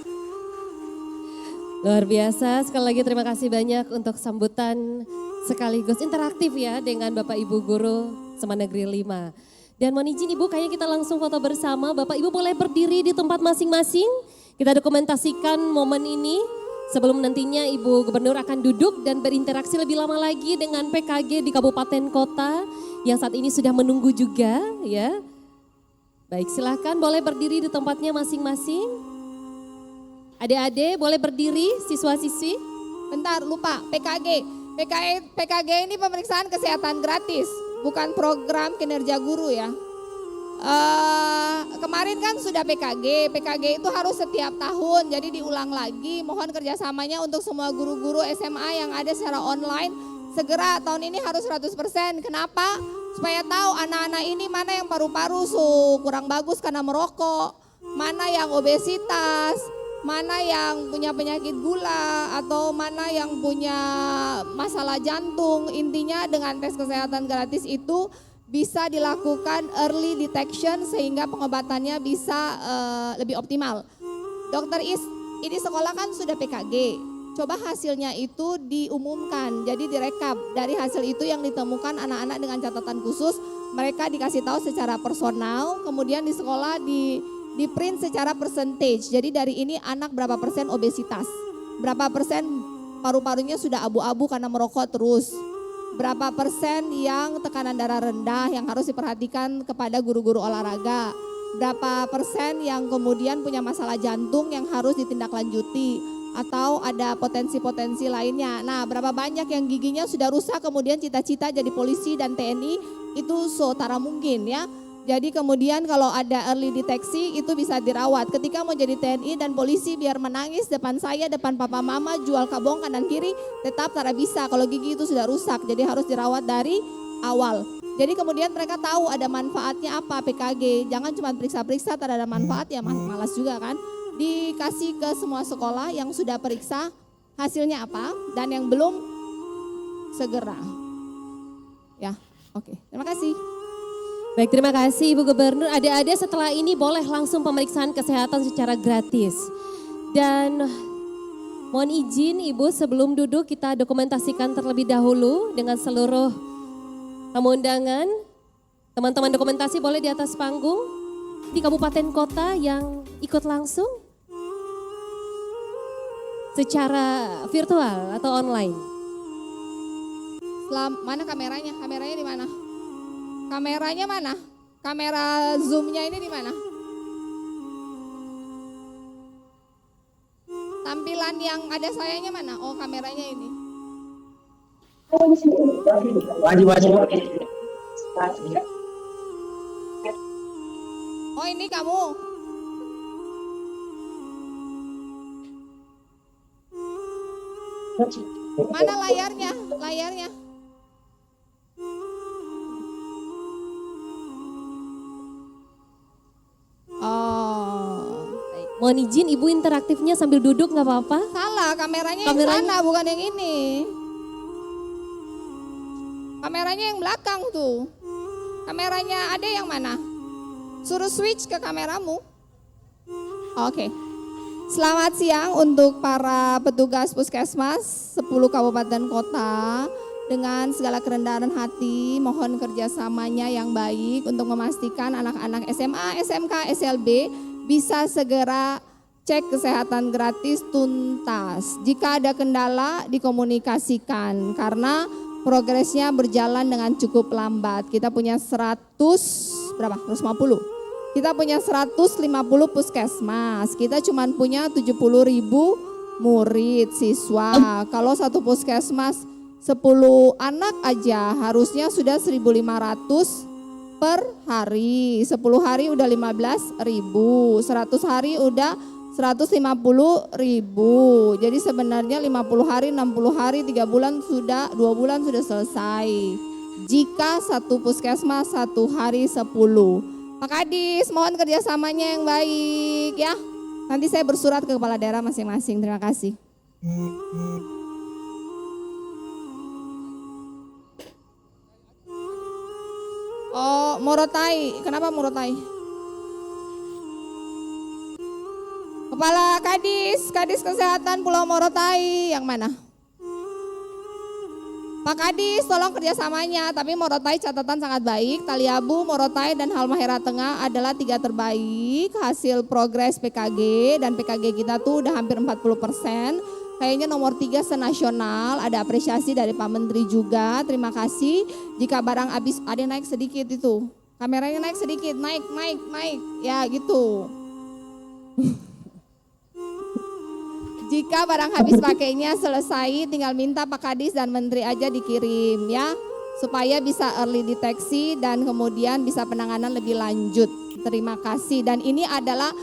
Luar biasa. Sekali lagi terima kasih banyak untuk sambutan sekaligus interaktif ya dengan Bapak Ibu Guru SMA Negeri 5. Dan mohon izin Ibu, kayaknya kita langsung foto bersama. Bapak Ibu boleh berdiri di tempat masing-masing. Kita dokumentasikan momen ini. Sebelum nantinya Ibu Gubernur akan duduk dan berinteraksi lebih lama lagi dengan PKG di kabupaten kota yang saat ini sudah menunggu juga ya. Baik, silahkan boleh berdiri di tempatnya masing-masing. Adik-adik boleh berdiri, siswa-siswi. Bentar, lupa PKG ini pemeriksaan kesehatan gratis, bukan program kinerja guru ya. Kemarin kan sudah PKG itu harus setiap tahun, jadi diulang lagi. Mohon kerjasamanya untuk semua guru-guru SMA yang ada secara online. Segera tahun ini harus 100%. Kenapa? Supaya tahu anak-anak ini mana yang paru-paru kurang bagus karena merokok, mana yang obesitas, mana yang punya penyakit gula, atau mana yang punya masalah jantung. Intinya dengan tes kesehatan gratis itu bisa dilakukan early detection sehingga pengobatannya bisa lebih optimal. Dokter ini sekolah kan sudah PKG, coba hasilnya itu diumumkan, jadi direkap. Dari hasil itu yang ditemukan anak-anak dengan catatan khusus, mereka dikasih tahu secara personal, kemudian di sekolah di print secara percentage. Jadi dari ini anak berapa persen obesitas, berapa persen paru-parunya sudah abu-abu karena merokok terus, berapa persen yang tekanan darah rendah yang harus diperhatikan kepada guru-guru olahraga, berapa persen yang kemudian punya masalah jantung yang harus ditindaklanjuti atau ada potensi-potensi lainnya. Nah, berapa banyak yang giginya sudah rusak kemudian cita-cita jadi polisi dan TNI itu setara mungkin ya. Jadi kemudian kalau ada early deteksi itu bisa dirawat. Ketika mau jadi TNI dan polisi biar menangis depan saya, depan papa mama, jual kabong kanan kiri, tetap tidak bisa kalau gigi itu sudah rusak. Jadi harus dirawat dari awal. Jadi kemudian mereka tahu ada manfaatnya apa PKG. Jangan cuma periksa-periksa tidak ada manfaat ya malas juga kan. Dikasih ke semua sekolah yang sudah periksa hasilnya apa dan yang belum segera. Ya, oke. Terima kasih. Baik, terima kasih Ibu Gubernur. Adik-adik setelah ini boleh langsung pemeriksaan kesehatan secara gratis. Dan mohon izin Ibu sebelum duduk kita dokumentasikan terlebih dahulu dengan seluruh tamu undangan. Teman-teman dokumentasi boleh di atas panggung di kabupaten kota yang ikut langsung secara virtual atau online. Mana kameranya? Kameranya di mana? Kameranya mana? Kamera zoomnya ini di mana? Tampilan yang ada sayanya mana? Oh, kameranya ini. Oh, ini kamu. Mana layarnya? Layarnya. Mohon izin Ibu interaktifnya sambil duduk nggak apa-apa? Salah, kameranya yang sana bukan yang ini. Kameranya yang belakang tuh. Kameranya ada yang mana? Suruh switch ke kameramu. Oke. Selamat siang untuk para petugas puskesmas 10 kabupaten kota. Dengan segala kerendahan hati, mohon kerjasamanya yang baik untuk memastikan anak-anak SMA, SMK, SLB bisa segera cek kesehatan gratis tuntas. Jika ada kendala dikomunikasikan karena progresnya berjalan dengan cukup lambat. Kita punya 150. Kita punya 150 puskesmas. Kita cuma punya 70.000 murid siswa. Kalau satu puskesmas 10 anak aja harusnya sudah 1.500 per hari. 10 hari udah 15.000, 100 hari udah 150.000. Jadi sebenarnya 50 hari, 60 hari, 3 bulan sudah, 2 bulan sudah selesai. Jika satu puskesmas 1 hari 10. Pak Kadis, mohon kerjasamanya yang baik ya. Nanti saya bersurat ke kepala daerah masing-masing. Terima kasih. Oh, Morotai. Kenapa Morotai? Kepala Kadis Kesehatan Pulau Morotai yang mana? Pak Kadis, tolong kerjasamanya. Tapi Morotai catatan sangat baik. Taliabu, Morotai, dan Halmahera Tengah adalah 3 terbaik hasil progres PKG. Dan PKG kita tuh udah hampir 40%. Kayaknya nomor 3 senasional. Ada apresiasi dari Pak Menteri juga. Terima kasih. Jika barang habis, ada naik sedikit itu. Kameranya naik sedikit, naik. Ya gitu. Jika barang habis pakainya selesai, tinggal minta Pak Kadis dan Menteri aja dikirim ya. Supaya bisa early deteksi dan kemudian bisa penanganan lebih lanjut. Terima kasih. Dan ini adalah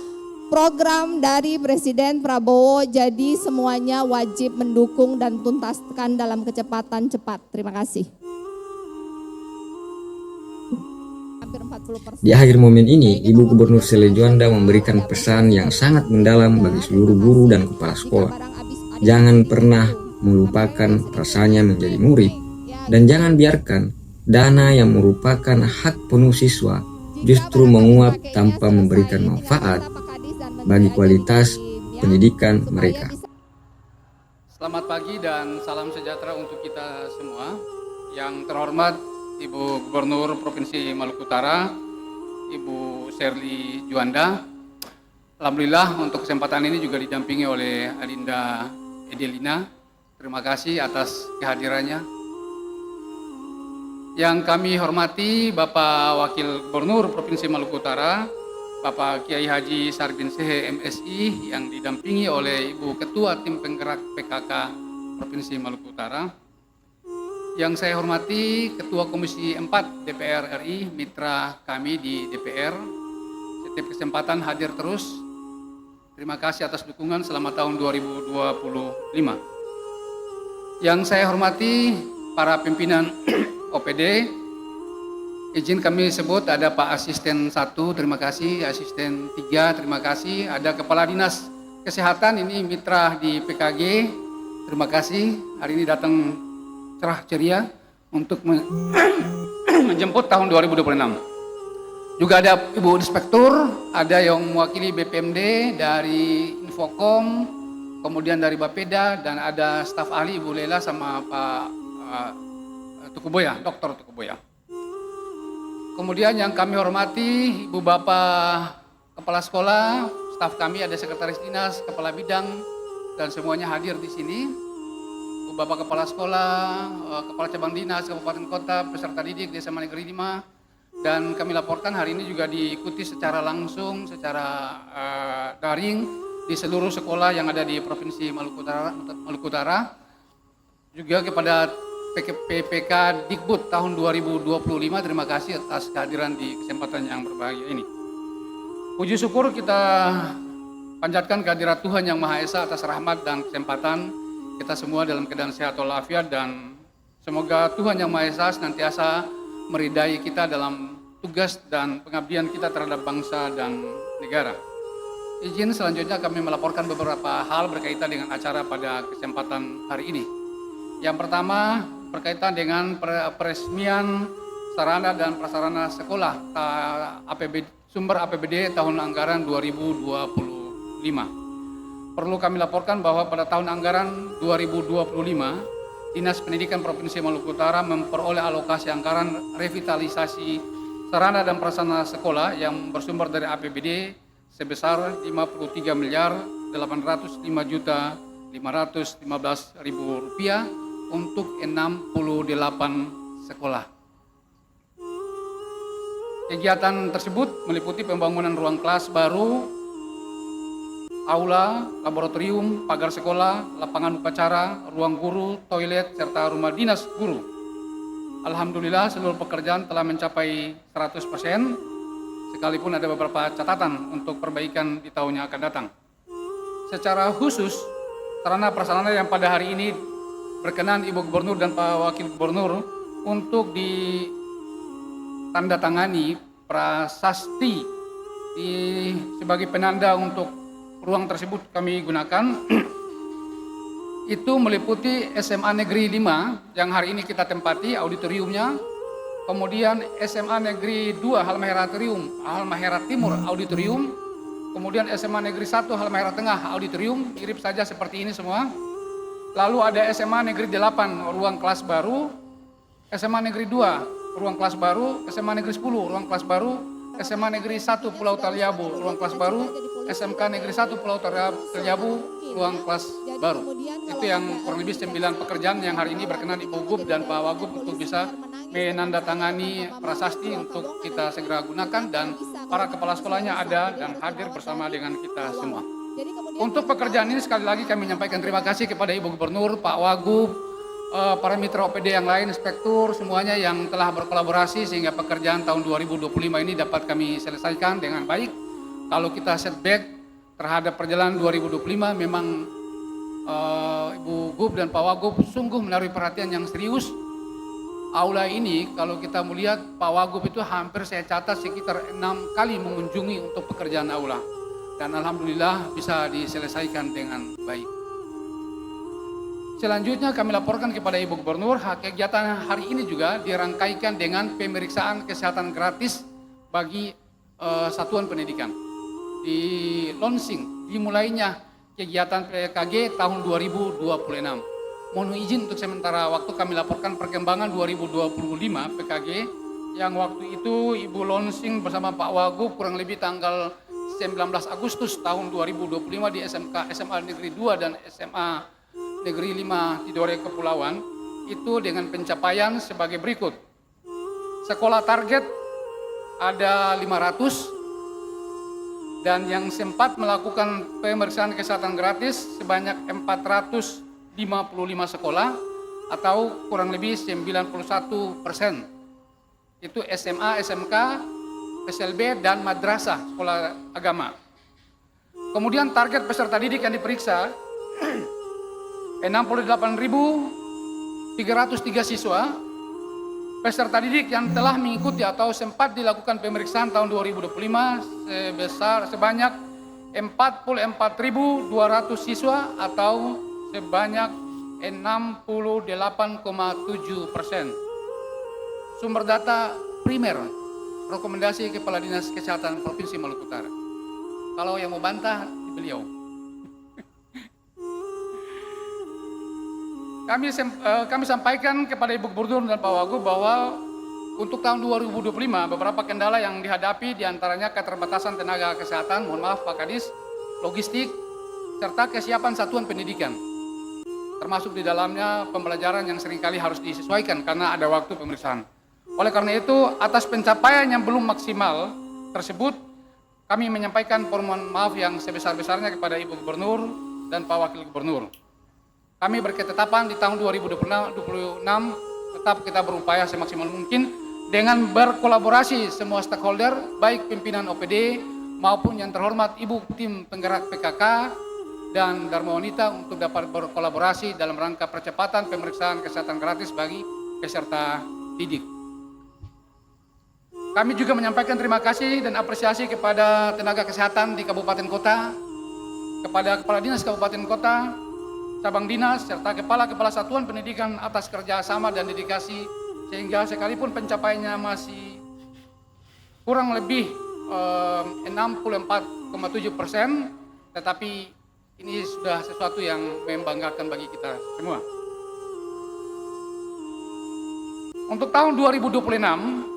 program dari Presiden Prabowo, jadi semuanya wajib mendukung dan tuntaskan dalam kecepatan cepat. Terima kasih. Hampir 40%. Di akhir momen ini, Ibu Gubernur Selejuanda memberikan pesan yang sangat mendalam bagi seluruh guru dan kepala sekolah. Jangan pernah melupakan rasanya menjadi murid, dan jangan biarkan dana yang merupakan hak penuh siswa justru menguap tanpa memberikan manfaat bagi kualitas pendidikan mereka. Selamat pagi dan salam sejahtera untuk kita semua. Yang terhormat Ibu Gubernur Provinsi Maluku Utara, Ibu Sherly Juanda. Alhamdulillah untuk kesempatan ini juga didampingi oleh Adinda Edelina. Terima kasih atas kehadirannya. Yang kami hormati Bapak Wakil Gubernur Provinsi Maluku Utara, Bapak Kiai Haji Sarbin Sehe MSI yang didampingi oleh Ibu Ketua Tim Penggerak PKK Provinsi Maluku Utara. Yang saya hormati Ketua Komisi 4 DPR RI, mitra kami di DPR, setiap kesempatan hadir terus. Terima kasih atas dukungan selama tahun 2025. Yang saya hormati para pimpinan OPD, izin kami sebut ada Pak Asisten 1, terima kasih, Asisten 3, terima kasih, ada Kepala Dinas Kesehatan, ini mitra di PKG, terima kasih, hari ini datang cerah ceria untuk menjemput tahun 2026. Juga ada Ibu Inspektur, ada yang mewakili BPMD dari Infokom, kemudian dari Bapeda, dan ada staf ahli Ibu Lela sama Pak Tukuboya, Dr. Tukuboya. Kemudian yang kami hormati Ibu Bapak Kepala Sekolah, staf kami ada Sekretaris Dinas, Kepala Bidang, dan semuanya hadir di sini. Ibu Bapak Kepala Sekolah, Kepala Cabang Dinas, Kabupaten Kota, peserta didik di SMA Negeri 5, dan kami laporkan hari ini juga diikuti secara langsung, secara daring di seluruh sekolah yang ada di Provinsi Maluku Utara. Juga kepada PPK Dikbud tahun 2025, terima kasih atas kehadiran di kesempatan yang berbahagia ini. Puji syukur kita panjatkan kehadirat Tuhan Yang Maha Esa atas rahmat dan kesempatan kita semua dalam keadaan sehat walafiat, dan semoga Tuhan Yang Maha Esa senantiasa meridai kita dalam tugas dan pengabdian kita terhadap bangsa dan negara. Izin selanjutnya kami melaporkan beberapa hal berkaitan dengan acara pada kesempatan hari ini. Yang pertama berkaitan dengan peresmian sarana dan prasarana sekolah sumber APBD tahun anggaran 2025. Perlu kami laporkan bahwa pada tahun anggaran 2025, Dinas Pendidikan Provinsi Maluku Utara memperoleh alokasi anggaran revitalisasi sarana dan prasarana sekolah yang bersumber dari APBD sebesar Rp55.515.515 untuk 68 sekolah. Kegiatan tersebut meliputi pembangunan ruang kelas baru, aula, laboratorium, pagar sekolah, lapangan upacara, ruang guru, toilet, serta rumah dinas guru. Alhamdulillah seluruh pekerjaan telah mencapai 100%, sekalipun ada beberapa catatan untuk perbaikan di tahun yang akan datang. Secara khusus, sarana prasarana yang pada hari ini berkenan Ibu Gubernur dan Pak Wakil Gubernur untuk ditandatangani prasasti sebagai penanda untuk ruang tersebut kami gunakan. Itu meliputi SMA Negeri 5 yang hari ini kita tempati auditoriumnya, kemudian SMA Negeri 2 Halmahera Timur auditorium, kemudian SMA Negeri 1 Halmahera Tengah auditorium, mirip saja seperti ini semua. Lalu ada SMA Negeri 8 ruang kelas baru, SMA Negeri 2 ruang kelas baru, SMA Negeri 10 ruang kelas baru, SMA Negeri 1 Pulau Taliabu ruang kelas baru, SMK Negeri 1 Pulau Taliabu ruang kelas baru. Itu yang kurang lebih 9 pekerjaan yang hari ini berkenan Ibu Gub dan Pak Wagub untuk bisa menandatangani prasasti untuk kita segera gunakan, dan para kepala sekolahnya ada dan hadir bersama dengan kita semua. Untuk pekerjaan ini sekali lagi kami menyampaikan terima kasih kepada Ibu Gubernur, Pak Wagub, para mitra OPD yang lain, inspektur, semuanya yang telah berkolaborasi sehingga pekerjaan tahun 2025 ini dapat kami selesaikan dengan baik. Kalau kita setback terhadap perjalanan 2025, memang Ibu Gub dan Pak Wagub sungguh menaruh perhatian yang serius. Aula ini kalau kita melihat Pak Wagub itu hampir saya catat sekitar 6 kali mengunjungi untuk pekerjaan aula. Dan alhamdulillah bisa diselesaikan dengan baik. Selanjutnya kami laporkan kepada Ibu Gubernur, kegiatan hari ini juga dirangkaikan dengan pemeriksaan kesehatan gratis bagi satuan pendidikan. Di launching, dimulainya kegiatan PKG tahun 2026. Mohon izin untuk sementara waktu kami laporkan perkembangan 2025 PKG yang waktu itu Ibu launching bersama Pak Wagub kurang lebih tanggal 19 Agustus tahun 2025 di SMA Negeri 2 dan SMA Negeri 5 Tidore Kepulauan, itu dengan pencapaian sebagai berikut. Sekolah target ada 500 dan yang sempat melakukan pemeriksaan kesehatan gratis sebanyak 455 sekolah. atau kurang lebih 91%. Itu SMA, SMK, SLB, dan madrasah sekolah agama. Kemudian target peserta didik yang diperiksa 68.303 siswa. Peserta didik yang telah mengikuti atau sempat dilakukan pemeriksaan tahun 2025 sebanyak 44.200 siswa atau sebanyak 68,7%. Sumber data primer, rekomendasi Kepala Dinas Kesehatan Provinsi Maluku Utara. Kalau yang mau bantah, beliau. Kami sampaikan kepada Ibu Gubernur dan Pak Wagub bahwa untuk tahun 2025 beberapa kendala yang dihadapi diantaranya keterbatasan tenaga kesehatan, mohon maaf Pak Kadis, logistik, serta kesiapan satuan pendidikan. Termasuk di dalamnya pembelajaran yang seringkali harus disesuaikan karena ada waktu pemeriksaan. Oleh karena itu, atas pencapaian yang belum maksimal tersebut, kami menyampaikan permohonan maaf yang sebesar-besarnya kepada Ibu Gubernur dan Pak Wakil Gubernur. Kami berketetapan di tahun 2026 tetap kita berupaya semaksimal mungkin dengan berkolaborasi semua stakeholder, baik pimpinan OPD maupun yang terhormat Ibu Tim Penggerak PKK dan Dharma Wanita untuk dapat berkolaborasi dalam rangka percepatan pemeriksaan kesehatan gratis bagi peserta didik. Kami juga menyampaikan terima kasih dan apresiasi kepada tenaga kesehatan di kabupaten kota, kepada Kepala Dinas Kabupaten Kota, cabang dinas, serta kepala-kepala satuan pendidikan atas kerjasama dan dedikasi, sehingga sekalipun pencapaiannya masih kurang lebih 64,7%, tetapi ini sudah sesuatu yang membanggakan bagi kita semua. Untuk tahun 2026,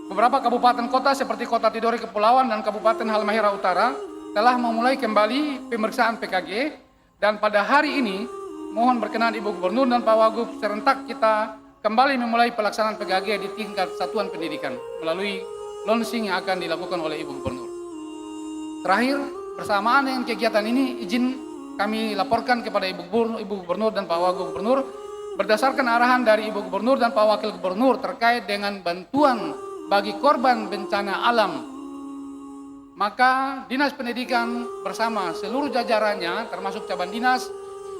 beberapa kabupaten kota seperti Kota Tidore Kepulauan dan Kabupaten Halmahera Utara telah memulai kembali pemeriksaan PKG, dan pada hari ini mohon berkenan Ibu Gubernur dan Pak Wagub serentak kita kembali memulai pelaksanaan PKG di tingkat satuan pendidikan melalui launching yang akan dilakukan oleh Ibu Gubernur. Terakhir, bersamaan dengan kegiatan ini, izin kami laporkan kepada Ibu Gubernur dan Pak Wagub Gubernur berdasarkan arahan dari Ibu Gubernur dan Pak Wakil Gubernur terkait dengan bantuan bagi korban bencana alam, maka Dinas Pendidikan bersama seluruh jajarannya termasuk cabang dinas,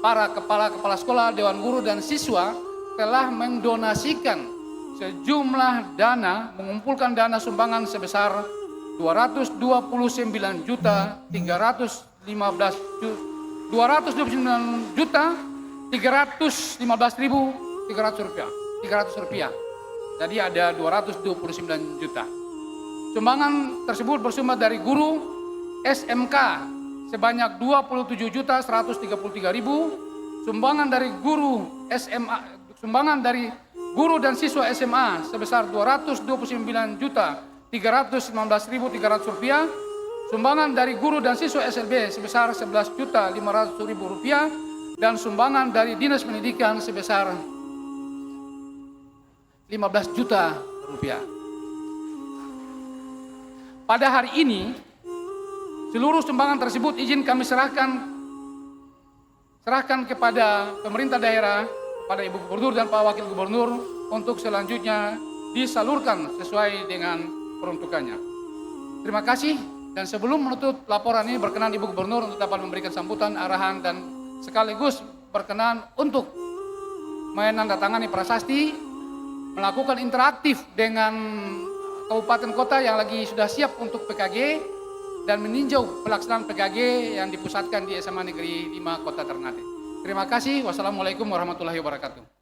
para kepala-kepala sekolah, dewan guru dan siswa telah mendonasikan sejumlah dana, mengumpulkan dana sumbangan sebesar 229.315.300 rupiah. Jadi ada 229 juta. Sumbangan tersebut bersumber dari guru SMK sebanyak 27.133.000, sumbangan dari guru SMA, sumbangan dari guru dan siswa SMA sebesar 229.319.300 rupiah, sumbangan dari guru dan siswa SLB sebesar 11.500.000 rupiah, dan sumbangan dari Dinas Pendidikan sebesar 15 juta rupiah. Pada hari ini, seluruh sumbangan tersebut izin kami serahkan kepada pemerintah daerah, pada Ibu Gubernur dan Pak Wakil Gubernur untuk selanjutnya disalurkan sesuai dengan peruntukannya. Terima kasih, dan sebelum menutup laporan ini berkenan Ibu Gubernur untuk dapat memberikan sambutan, arahan, dan sekaligus berkenan untuk menandatangani prasasti, melakukan interaktif dengan kabupaten kota yang lagi sudah siap untuk PKG dan meninjau pelaksanaan PKG yang dipusatkan di SMA Negeri 5 Kota Ternate. Terima kasih. Wassalamualaikum warahmatullahi wabarakatuh.